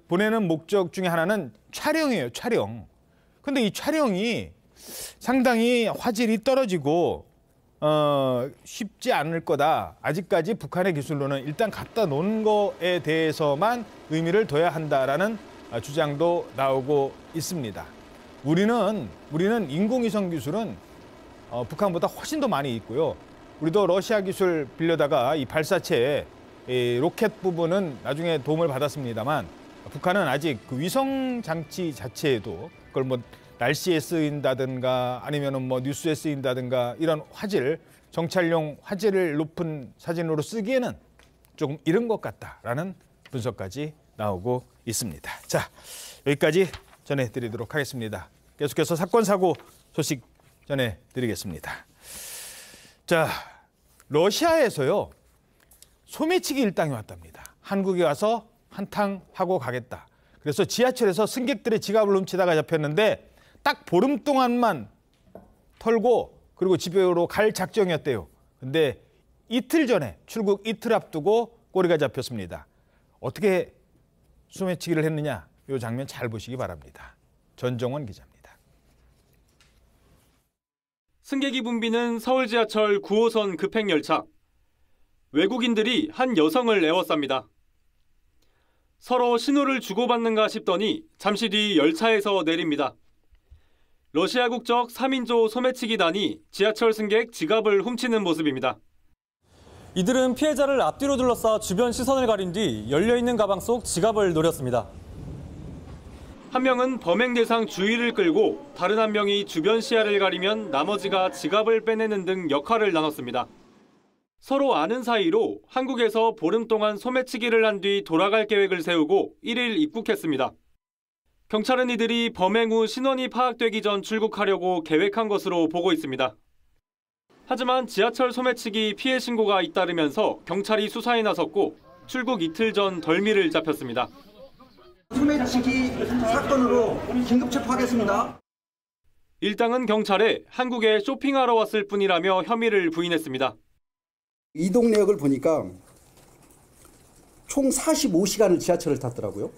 보내는 목적 중에 하나는 촬영이에요, 촬영. 근데 이 촬영이 상당히 화질이 떨어지고 쉽지 않을 거다. 아직까지 북한의 기술로는 일단 갖다 놓은 거에 대해서만 의미를 둬야 한다라는 주장도 나오고 있습니다. 우리는 인공위성 기술은 북한보다 훨씬 더 많이 있고요. 우리도 러시아 기술 빌려다가 이 발사체 로켓 부분은 나중에 도움을 받았습니다만 북한은 아직 그 위성 장치 자체에도 그걸 뭐 날씨에 쓰인다든가 아니면은 뭐 뉴스에 쓰인다든가 이런 화질, 정찰용 화질을 높은 사진으로 쓰기에는 조금 이른 것 같다라는 분석까지 나오고 있습니다. 자, 여기까지 전해드리도록 하겠습니다. 계속해서 사건 사고 소식 전해드리겠습니다. 자, 러시아에서요 소매치기 일당이 왔답니다. 한국에 와서 한탕 하고 가겠다. 그래서 지하철에서 승객들의 지갑을 훔치다가 잡혔는데 딱 보름 동안만 털고 그리고 집으로 갈 작정이었대요. 근데 이틀 전에 출국 이틀 앞두고 꼬리가 잡혔습니다. 어떻게 소매치기를 했느냐? 이 장면 잘 보시기 바랍니다. 전정원 기자입니다. 승객이 붐비는 서울 지하철 9호선 급행열차. 외국인들이 한 여성을 에워쌉니다. 서로 신호를 주고받는가 싶더니 잠시 뒤 열차에서 내립니다. 러시아 국적 3인조 소매치기단이 지하철 승객 지갑을 훔치는 모습입니다. 이들은 피해자를 앞뒤로 둘러싸 주변 시선을 가린 뒤 열려있는 가방 속 지갑을 노렸습니다. 한 명은 범행 대상 주의를 끌고 다른 한 명이 주변 시야를 가리면 나머지가 지갑을 빼내는 등 역할을 나눴습니다. 서로 아는 사이로 한국에서 보름 동안 소매치기를 한 뒤 돌아갈 계획을 세우고 1일 입국했습니다. 경찰은 이들이 범행 후 신원이 파악되기 전 출국하려고 계획한 것으로 보고 있습니다. 하지만 지하철 소매치기 피해 신고가 잇따르면서 경찰이 수사에 나섰고 출국 이틀 전 덜미를 잡혔습니다. 소매치기 사건으로 긴급 체포하겠습니다. 일당은 경찰에 한국에 쇼핑하러 왔을 뿐이라며 혐의를 부인했습니다. 이동 내역을 보니까 총 45시간을 지하철을 탔더라고요.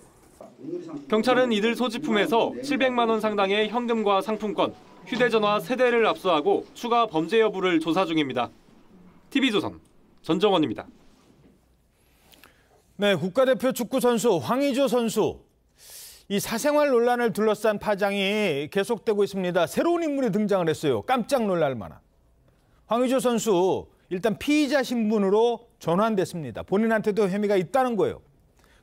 경찰은 이들 소지품에서 700만 원 상당의 현금과 상품권, 휴대전화 3대를 압수하고 추가 범죄 여부를 조사 중입니다. TV조선 전정원입니다. 네, 국가대표 축구선수 황의조 선수. 이 사생활 논란을 둘러싼 파장이 계속되고 있습니다. 새로운 인물이 등장을 했어요. 깜짝 놀랄 만한. 황의조 선수 일단 피의자 신분으로 전환됐습니다. 본인한테도 혐의가 있다는 거예요.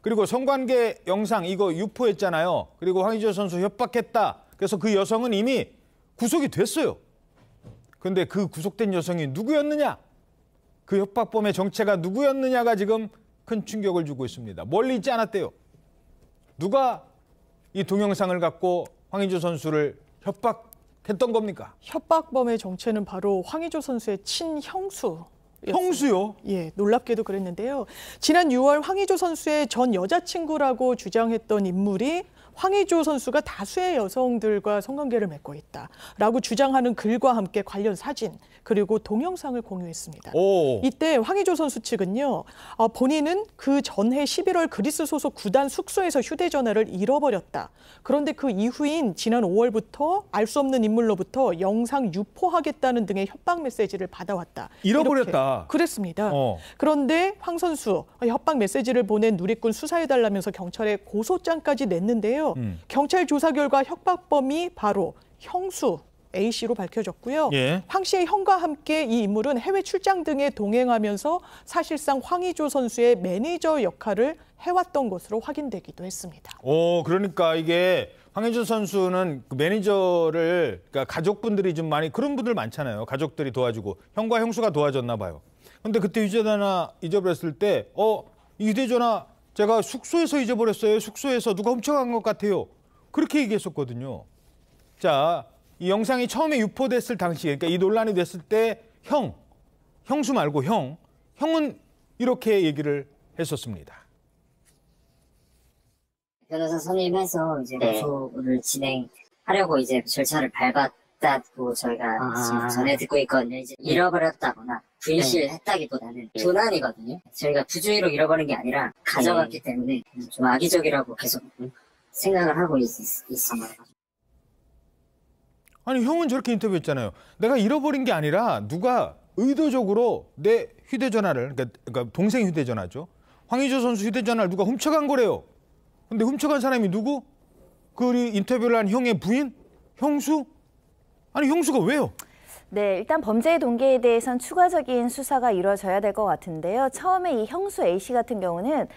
그리고 성관계 영상 이거 유포했잖아요. 그리고 황의조 선수 협박했다. 그래서 그 여성은 이미 구속이 됐어요. 그런데 그 구속된 여성이 누구였느냐? 그 협박범의 정체가 누구였느냐가 지금 큰 충격을 주고 있습니다. 멀리 있지 않았대요. 누가 이 동영상을 갖고 황의조 선수를 협박했던 겁니까? 협박범의 정체는 바로 황의조 선수의 친형수. 형수요? 예, 놀랍게도 그랬는데요. 지난 6월 황의조 선수의 전 여자친구라고 주장했던 인물이 황의조 선수가 다수의 여성들과 성관계를 맺고 있다라고 주장하는 글과 함께 관련 사진 그리고 동영상을 공유했습니다. 이때 황의조 선수 측은요. 본인은 그 전해 11월 그리스 소속 구단 숙소에서 휴대전화를 잃어버렸다. 그런데 그 이후인 지난 5월부터 알 수 없는 인물로부터 영상 유포하겠다는 등의 협박 메시지를 받아왔다. 잃어버렸다. 그랬습니다. 그런데 황 선수 협박 메시지를 보낸 누리꾼 수사해달라면서 경찰에 고소장까지 냈는데요. 경찰 조사 결과 협박범이 바로 형수 A씨로 밝혀졌고요. 예. 황 씨의 형과 함께 이 인물은 해외 출장 등에 동행하면서 사실상 황의조 선수의 매니저 역할을 해왔던 것으로 확인되기도 했습니다. 그러니까 이게 황의조 선수는 그 매니저를 그러니까 가족분들이 좀 많이 그런 분들 많잖아요. 가족들이 도와주고 형과 형수가 도와줬나 봐요. 그런데 그때 휴대전화 잊어버렸을 때 이 휴대전화 제가 숙소에서 잊어버렸어요. 숙소에서 누가 훔쳐간 것 같아요. 그렇게 얘기했었거든요. 자, 이 영상이 처음에 유포됐을 당시, 그러니까 이 논란이 됐을 때 형수 말고 형은 이렇게 얘기를 했었습니다. 변호사 선임해서 이제 고소를 진행하려고 이제 절차를 밟았다고 저희가 지금 전해 듣고 있거든요. 이제 잃어버렸다거나 분실했다기보다는 도난이거든요. 저희가 부주의로 잃어버린 게 아니라 가져갔기 때문에 좀 악의적이라고 계속 생각을 하고 있습니다. 아니 형은 저렇게 인터뷰했잖아요. 내가 잃어버린 게 아니라 누가 의도적으로 내 휴대전화를 그러니까 동생 휴대전화죠. 황의조 선수 휴대전화를 누가 훔쳐간 거래요. 근데 훔쳐간 사람이 누구? 그 인터뷰를 한 형의 부인? 형수? 아니 형수가 왜요? 네, 일단 범죄의 동기에 대해선 추가적인 수사가 이루어져야 될 것 같은데요. 처음에 이 형수 A씨 같은 경우는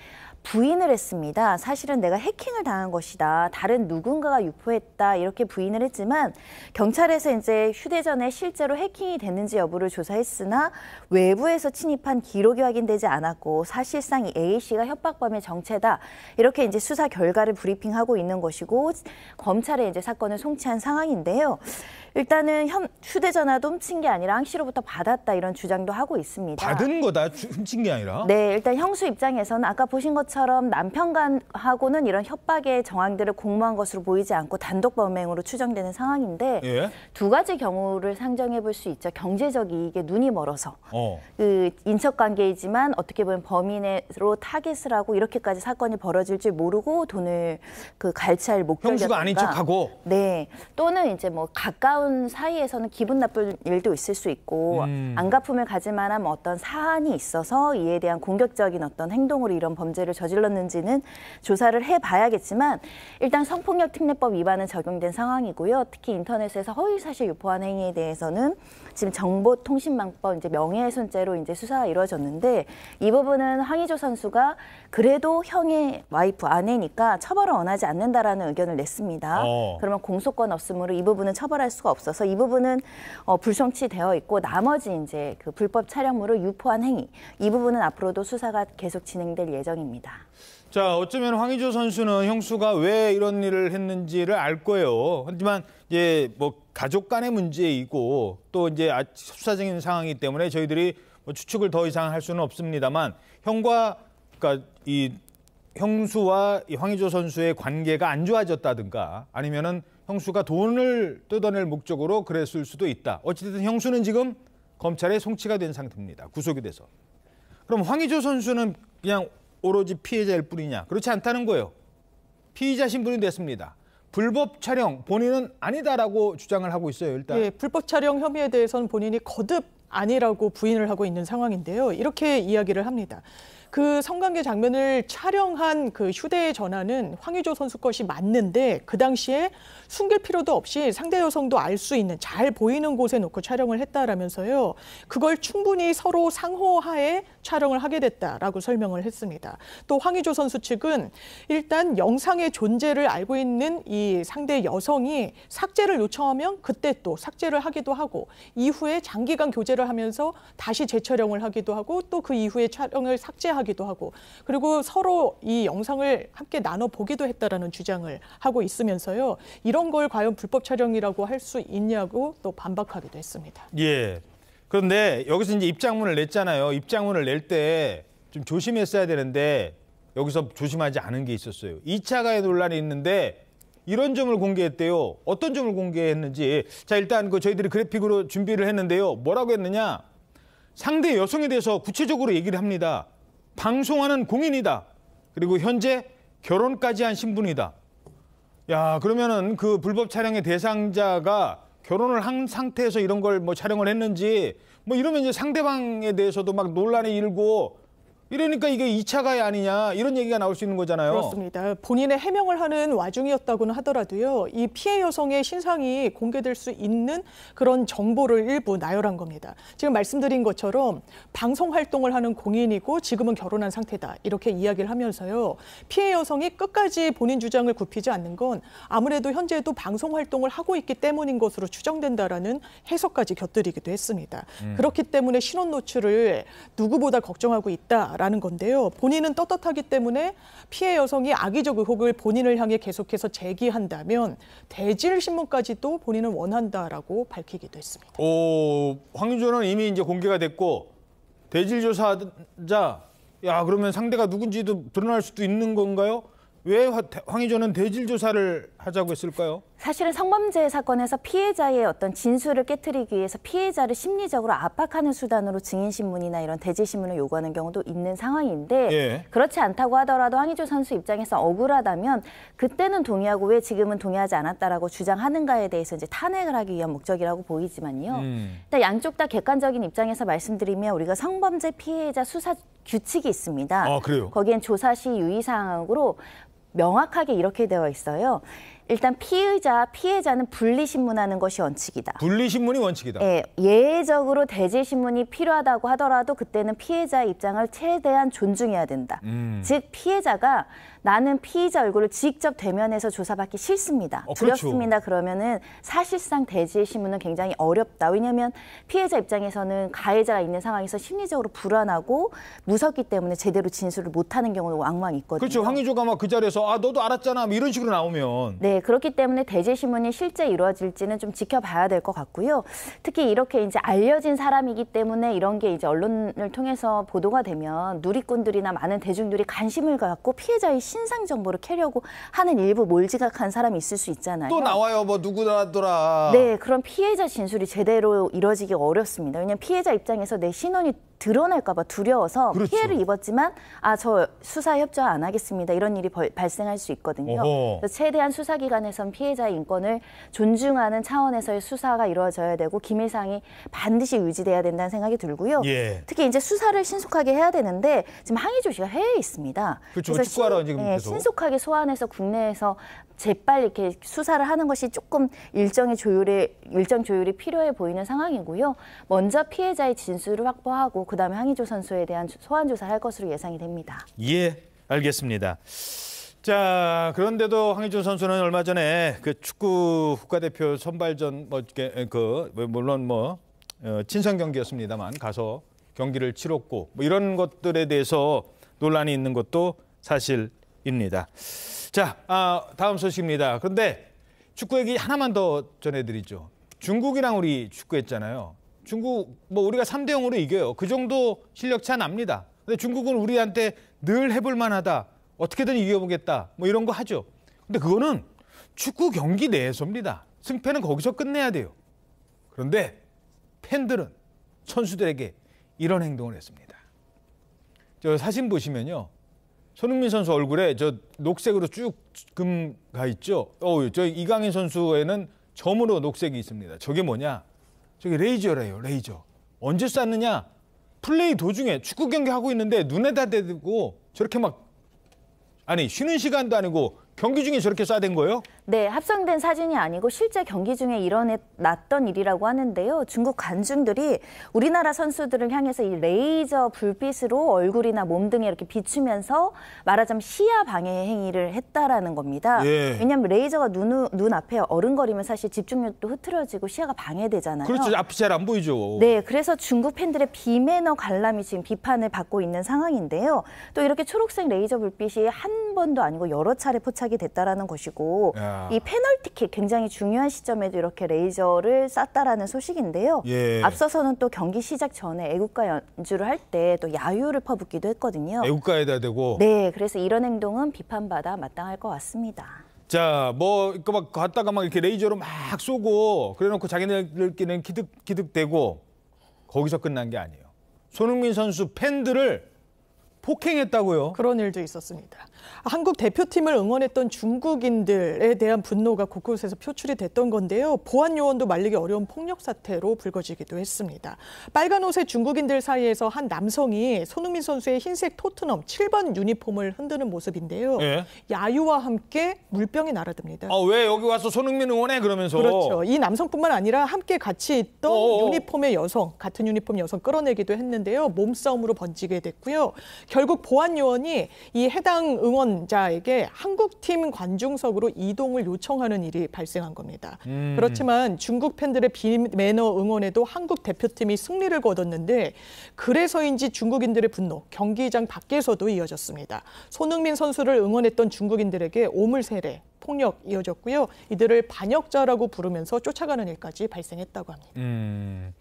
부인을 했습니다. 사실은 내가 해킹을 당한 것이다. 다른 누군가가 유포했다. 이렇게 부인을 했지만 경찰에서 이제 휴대전화에 실제로 해킹이 됐는지 여부를 조사했으나 외부에서 침입한 기록이 확인되지 않았고 사실상 이 A씨가 협박범의 정체다. 이렇게 이제 수사 결과를 브리핑하고 있는 것이고 검찰에 이제 사건을 송치한 상황인데요. 일단은 휴대전화도 훔친 게 아니라 황 씨로부터 받았다 이런 주장도 하고 있습니다. 받은 거다 훔친 게 아니라? 네, 일단 형수 입장에서는 아까 보신 것처럼 남편하고는 이런 협박의 정황들을 공모한 것으로 보이지 않고 단독 범행으로 추정되는 상황인데 두 가지 경우를 상정해 볼 수 있죠. 경제적 이익에 눈이 멀어서 그 인척 관계이지만 어떻게 보면 범인으로 타겟을 하고 이렇게까지 사건이 벌어질 줄 모르고 돈을 그 갈취할 목적이었던가. 형수가 아닌 척하고. 네, 또는 이제 뭐 가까운 가까운 사이에서는 기분 나쁜 일도 있을 수 있고 안갚음을 가질 만한 어떤 사안이 있어서 이에 대한 공격적인 어떤 행동으로 이런 범죄를 저질렀는지는 조사를 해봐야겠지만 일단 성폭력특례법 위반은 적용된 상황이고요. 특히 인터넷에서 허위사실 유포한 행위에 대해서는 지금 정보통신망법 이제 명예훼손죄로 이제 수사가 이루어졌는데 이 부분은 황의조 선수가 그래도 형의 와이프 아내니까 처벌을 원하지 않는다라는 의견을 냈습니다. 그러면 공소권 없음으로 이 부분은 처벌할 수가 없어서 이 부분은 불송치되어 있고 나머지 이제 그 불법 촬영물을 유포한 행위 이 부분은 앞으로도 수사가 계속 진행될 예정입니다. 자, 어쩌면 황의조 선수는 형수가 왜 이런 일을 했는지를 알 거예요. 하지만 이제 뭐 가족 간의 문제이고 또 이제 수사적인 상황이기 때문에 저희들이 뭐 추측을 더 이상 할 수는 없습니다만 그러니까 이 형수와 이 황의조 선수의 관계가 안 좋아졌다든가 아니면은 형수가 돈을 뜯어낼 목적으로 그랬을 수도 있다. 어찌됐든 형수는 지금 검찰에 송치가 된 상태입니다. 구속이 돼서. 그럼 황의조 선수는 그냥 오로지 피해자일 뿐이냐? 그렇지 않다는 거예요. 피의자 신분이 됐습니다. 불법 촬영 본인은 아니다라고 주장을 하고 있어요. 일단. 예, 불법 촬영 혐의에 대해서는 본인이 거듭 아니라고 부인을 하고 있는 상황인데요. 이렇게 이야기를 합니다. 그 성관계 장면을 촬영한 그 휴대전화는 황의조 선수 것이 맞는데 그 당시에 숨길 필요도 없이 상대 여성도 알 수 있는 잘 보이는 곳에 놓고 촬영을 했다라면서요. 그걸 충분히 서로 상호하에 촬영을 하게 됐다라고 설명을 했습니다. 또 황의조 선수 측은 일단 영상의 존재를 알고 있는 이 상대 여성이 삭제를 요청하면 그때 또 삭제를 하기도 하고 이후에 장기간 교제를 하면서 다시 재촬영을 하기도 하고 또 그 이후에 촬영을 삭제하기도 하고 그리고 서로 이 영상을 함께 나눠 보기도 했다라는 주장을 하고 있으면서요. 이런 걸 과연 불법 촬영이라고 할 수 있냐고 또 반박하기도 했습니다. 예. 그런데 여기서 이제 입장문을 냈잖아요. 입장문을 낼 때 좀 조심했어야 되는데 여기서 조심하지 않은 게 있었어요. 2차 가해 논란이 있는데 이런 점을 공개했대요. 어떤 점을 공개했는지. 자, 일단 그 저희들이 그래픽으로 준비를 했는데요. 뭐라고 했느냐? 상대 여성에 대해서 구체적으로 얘기를 합니다. 방송하는 공인이다. 그리고 현재 결혼까지 한 신분이다. 야, 그러면은 그 불법 촬영의 대상자가 결혼을 한 상태에서 이런 걸 뭐 촬영을 했는지 뭐 이러면 이제 상대방에 대해서도 막 논란이 일고 이러니까 이게 2차 가해 아니냐 이런 얘기가 나올 수 있는 거잖아요. 그렇습니다. 본인의 해명을 하는 와중이었다고는 하더라도요. 이 피해 여성의 신상이 공개될 수 있는 그런 정보를 일부 나열한 겁니다. 지금 말씀드린 것처럼 방송 활동을 하는 공인이고 지금은 결혼한 상태다. 이렇게 이야기를 하면서요. 피해 여성이 끝까지 본인 주장을 굽히지 않는 건 아무래도 현재도 방송 활동을 하고 있기 때문인 것으로 추정된다라는 해석까지 곁들이기도 했습니다. 그렇기 때문에 신원 노출을 누구보다 걱정하고 있다. 라는 건데요. 본인은 떳떳하기 때문에 피해 여성이 악의적 의혹을 본인을 향해 계속해서 제기한다면 대질 신문까지도 본인은 원한다라고 밝히기도 했습니다. 황의조는 이미 이제 공개가 됐고 대질 조사자, 야 그러면 상대가 누군지도 드러날 수도 있는 건가요? 왜 황의조는 대질 조사를 하자고 했을까요? 사실은 성범죄 사건에서 피해자의 어떤 진술을 깨트리기 위해서 피해자를 심리적으로 압박하는 수단으로 증인신문이나 이런 대질신문을 요구하는 경우도 있는 상황인데 예. 그렇지 않다고 하더라도 황의조 선수 입장에서 억울하다면 그때는 동의하고 왜 지금은 동의하지 않았다라고 주장하는가에 대해서 이제 탄핵을 하기 위한 목적이라고 보이지만요. 일단 양쪽 다 객관적인 입장에서 말씀드리면 우리가 성범죄 피해자 수사 규칙이 있습니다. 그래요? 거기엔 조사 시 유의사항으로 명확하게 이렇게 되어 있어요. 일단 피해자는 분리신문하는 것이 원칙이다. 분리신문이 원칙이다. 예, 예외적으로 대질신문이 필요하다고 하더라도 그때는 피해자의 입장을 최대한 존중해야 된다. 즉 피해자가 나는 피의자 얼굴을 직접 대면해서 조사받기 싫습니다. 두렵습니다. 그렇죠. 그러면은 사실상 대질신문은 굉장히 어렵다. 왜냐하면 피해자 입장에서는 가해자가 있는 상황에서 심리적으로 불안하고 무섭기 때문에 제대로 진술을 못하는 경우도 왕왕 있거든요. 그렇죠. 황의조가 막 그 자리에서 너도 알았잖아 뭐 이런 식으로 나오면. 네, 그렇기 때문에 대질신문이 실제 이루어질지는 좀 지켜봐야 될 것 같고요. 특히 이렇게 이제 알려진 사람이기 때문에 이런 게 이제 언론을 통해서 보도가 되면 누리꾼들이나 많은 대중들이 관심을 갖고 피해자의 신상 정보를 캐려고 하는 일부 몰지각한 사람이 있을 수 있잖아요. 또 나와요, 뭐 누구더라. 네, 그럼 피해자 진술이 제대로 이루어지기 어렵습니다. 왜냐하면 피해자 입장에서 내 신원이 드러날까 봐 두려워서 그렇죠. 피해를 입었지만 저 수사 협조 안 하겠습니다. 이런 일이 발생할 수 있거든요. 그래서 최대한 수사 기간 수사기관에선 피해자의 인권을 존중하는 차원에서의 수사가 이루어져야 되고 기밀사항이 반드시 유지돼야 된다는 생각이 들고요. 예. 특히 이제 수사를 신속하게 해야 되는데 지금 항의조 씨가 해외에 있습니다. 그렇죠. 그래서 축구하러 지금 계속. 신속하게 소환해서 국내에서 재빨리 이렇게 수사를 하는 것이 조금 일정 조율이 필요해 보이는 상황이고요. 먼저 피해자의 진술을 확보하고 그다음에 항의조 선수에 대한 소환 조사를 할 것으로 예상이 됩니다. 예, 알겠습니다. 자, 그런데도 황의조 선수는 얼마 전에 그 축구 국가대표 선발전 물론 친선 경기였습니다만 가서 경기를 치렀고 이런 것들에 대해서 논란이 있는 것도 사실입니다. 자, 다음 소식입니다. 그런데 축구 얘기 하나만 더 전해드리죠. 중국이랑 우리 축구했잖아요. 중국 우리가 3대0으로 이겨요. 그 정도 실력차 납니다. 근데 중국은 우리한테 늘 해볼 만하다. 어떻게든 이겨보겠다. 이런 거 하죠. 근데 그거는 축구 경기 내에서입니다. 승패는 거기서 끝내야 돼요. 그런데 팬들은 선수들에게 이런 행동을 했습니다. 저 사진 보시면요. 손흥민 선수 얼굴에 저 녹색으로 쭉 금 가 있죠. 저 이강인 선수에는 점으로 녹색이 있습니다. 저게 뭐냐? 저게 레이저래요. 레이저. 언제 쐈느냐? 플레이 도중에 축구 경기 하고 있는데 눈에다 대고 저렇게 쉬는 시간도 아니고 경기 중에 저렇게 쏴댄 거예요? 네, 합성된 사진이 아니고 실제 경기 중에 일어났던 일이라고 하는데요. 중국 관중들이 우리나라 선수들을 향해서 이 레이저 불빛으로 얼굴이나 몸 등에 이렇게 비추면서 말하자면 시야 방해 행위를 했다라는 겁니다. 예. 왜냐하면 레이저가 눈 앞에 어른거리면 사실 집중력도 흐트러지고 시야가 방해되잖아요. 그렇죠. 앞이 잘 안 보이죠. 네, 그래서 중국 팬들의 비매너 관람이 지금 비판을 받고 있는 상황인데요. 또 이렇게 초록색 레이저 불빛이 한 번도 아니고 여러 차례 포착이 됐다라는 것이고 이 페널티킥 굉장히 중요한 시점에도 이렇게 레이저를 쐈다라는 소식인데요. 예. 앞서서는 또 경기 시작 전에 애국가 연주를 할 때 또 야유를 퍼붓기도 했거든요. 애국가에다 대고. 네, 그래서 이런 행동은 비판받아 마땅할 것 같습니다. 자, 갔다가 이렇게 레이저로 막 쏘고 그래놓고 자기네들끼리는 기득대고 거기서 끝난 게 아니에요. 손흥민 선수 팬들을 폭행했다고요? 그런 일도 있었습니다. 한국 대표팀을 응원했던 중국인들에 대한 분노가 곳곳에서 표출이 됐던 건데요. 보안 요원도 말리기 어려운 폭력 사태로 불거지기도 했습니다. 빨간 옷의 중국인들 사이에서 한 남성이 손흥민 선수의 흰색 토트넘 7번 유니폼을 흔드는 모습인데요. 예. 야유와 함께 물병이 날아듭니다. 왜 여기 와서 손흥민 응원해? 그러면서. 그렇죠. 이 남성뿐만 아니라 함께 같이 있던 유니폼의 여성, 같은 유니폼 여성 끌어내기도 했는데요. 몸싸움으로 번지게 됐고요. 결국 보안 요원이 이 해당 응원자에게 한국팀 관중석으로 이동을 요청하는 일이 발생한 겁니다. 그렇지만 중국 팬들의 비매너 응원에도 한국 대표팀이 승리를 거뒀는데 그래서인지 중국인들의 분노, 경기장 밖에서도 이어졌습니다. 손흥민 선수를 응원했던 중국인들에게 오물세례, 폭력 이어졌고요. 이들을 반역자라고 부르면서 쫓아가는 일까지 발생했다고 합니다.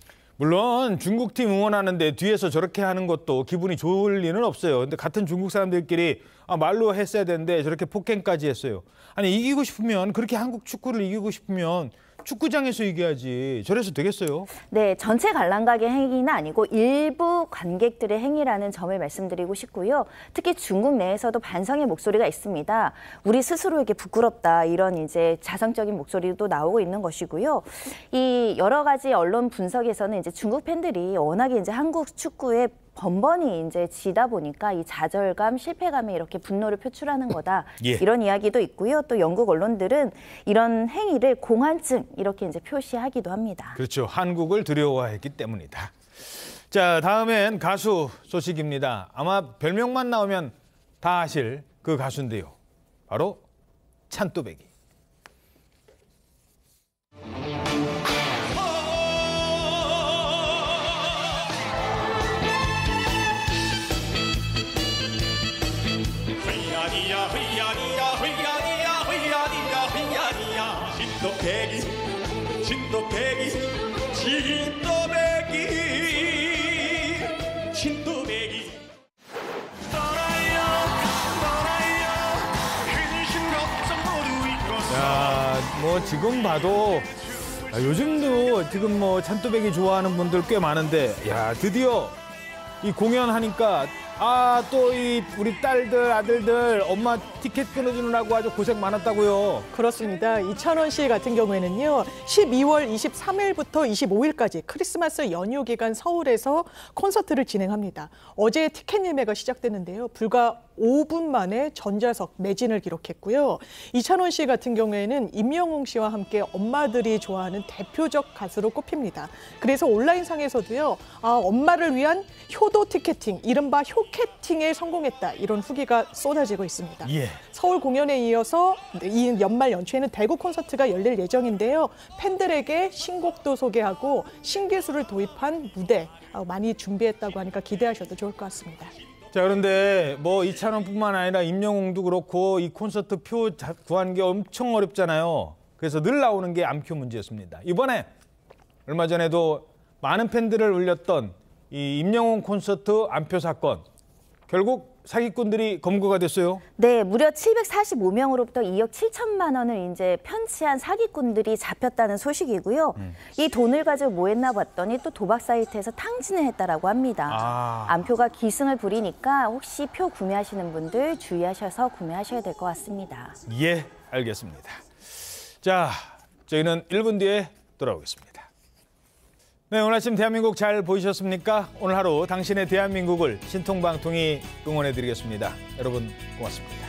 물론 중국팀 응원하는데 뒤에서 저렇게 하는 것도 기분이 좋을 리는 없어요. 근데 같은 중국 사람들끼리 말로 했어야 되는데 저렇게 폭행까지 했어요. 아니 이기고 싶으면 그렇게 한국 축구를 이기고 싶으면 축구장에서 이겨야지. 저래서 되겠어요? 네, 전체 관람객의 행위는 아니고 일부 관객들의 행위라는 점을 말씀드리고 싶고요. 특히 중국 내에서도 반성의 목소리가 있습니다. 우리 스스로에게 부끄럽다 이런 이제 자성적인 목소리도 나오고 있는 것이고요. 이 여러 가지 언론 분석에서는 이제 중국 팬들이 워낙에 이제 한국 축구에 번번이 이제 지다 보니까 이 좌절감, 실패감에 이렇게 분노를 표출하는 거다. 예. 이런 이야기도 있고요. 또 영국 언론들은 이런 행위를 공안증 이렇게 이제 표시하기도 합니다. 그렇죠. 한국을 두려워했기 때문이다. 자, 다음엔 가수 소식입니다. 아마 별명만 나오면 다 아실 그 가수인데요. 바로 찬또배기. 진또배기 야, 지금 봐도 요즘도 지금 찬또배기 좋아하는 분들 꽤 많은데 야, 드디어 이 공연하니까 또 우리 딸들, 아들들 엄마 티켓 끊어주느라고 아주 고생 많았다고요. 그렇습니다. 이찬원 씨 같은 경우에는요. 12월 23일부터 25일까지 크리스마스 연휴 기간 서울에서 콘서트를 진행합니다. 어제 티켓 예매가 시작됐는데요. 불과 5분 만에 전좌석 매진을 기록했고요. 이찬원 씨 같은 경우에는 임영웅 씨와 함께 엄마들이 좋아하는 대표적 가수로 꼽힙니다. 그래서 온라인상에서도요. 엄마를 위한 효도 티켓팅, 이른바 효캐팅에 성공했다. 이런 후기가 쏟아지고 있습니다. 예. 서울 공연에 이어서 이 연말 연초에는 대구 콘서트가 열릴 예정인데요. 팬들에게 신곡도 소개하고 신기술을 도입한 무대 많이 준비했다고 하니까 기대하셔도 좋을 것 같습니다. 자, 그런데 뭐 이찬원뿐만 아니라 임영웅도 그렇고 이 콘서트 표 구하는 게 엄청 어렵잖아요. 그래서 늘 나오는 게 암표 문제였습니다. 이번에 얼마 전에도 많은 팬들을 울렸던 이 임영웅 콘서트 암표 사건, 결국 사기꾼들이 검거가 됐어요. 네, 무려 745명으로부터 2억 7천만 원을 이제 편취한 사기꾼들이 잡혔다는 소식이고요. 이 돈을 가지고 뭐 했나 봤더니 또 도박 사이트에서 탕진을 했다라고 합니다. 암표가 기승을 부리니까 혹시 표 구매하시는 분들 주의하셔서 구매하셔야 될 것 같습니다. 예, 알겠습니다. 자, 저희는 1분 뒤에 돌아오겠습니다. 네, 오늘 아침 대한민국 잘 보이셨습니까? 오늘 하루 당신의 대한민국을 신통방통이 응원해드리겠습니다. 여러분 고맙습니다.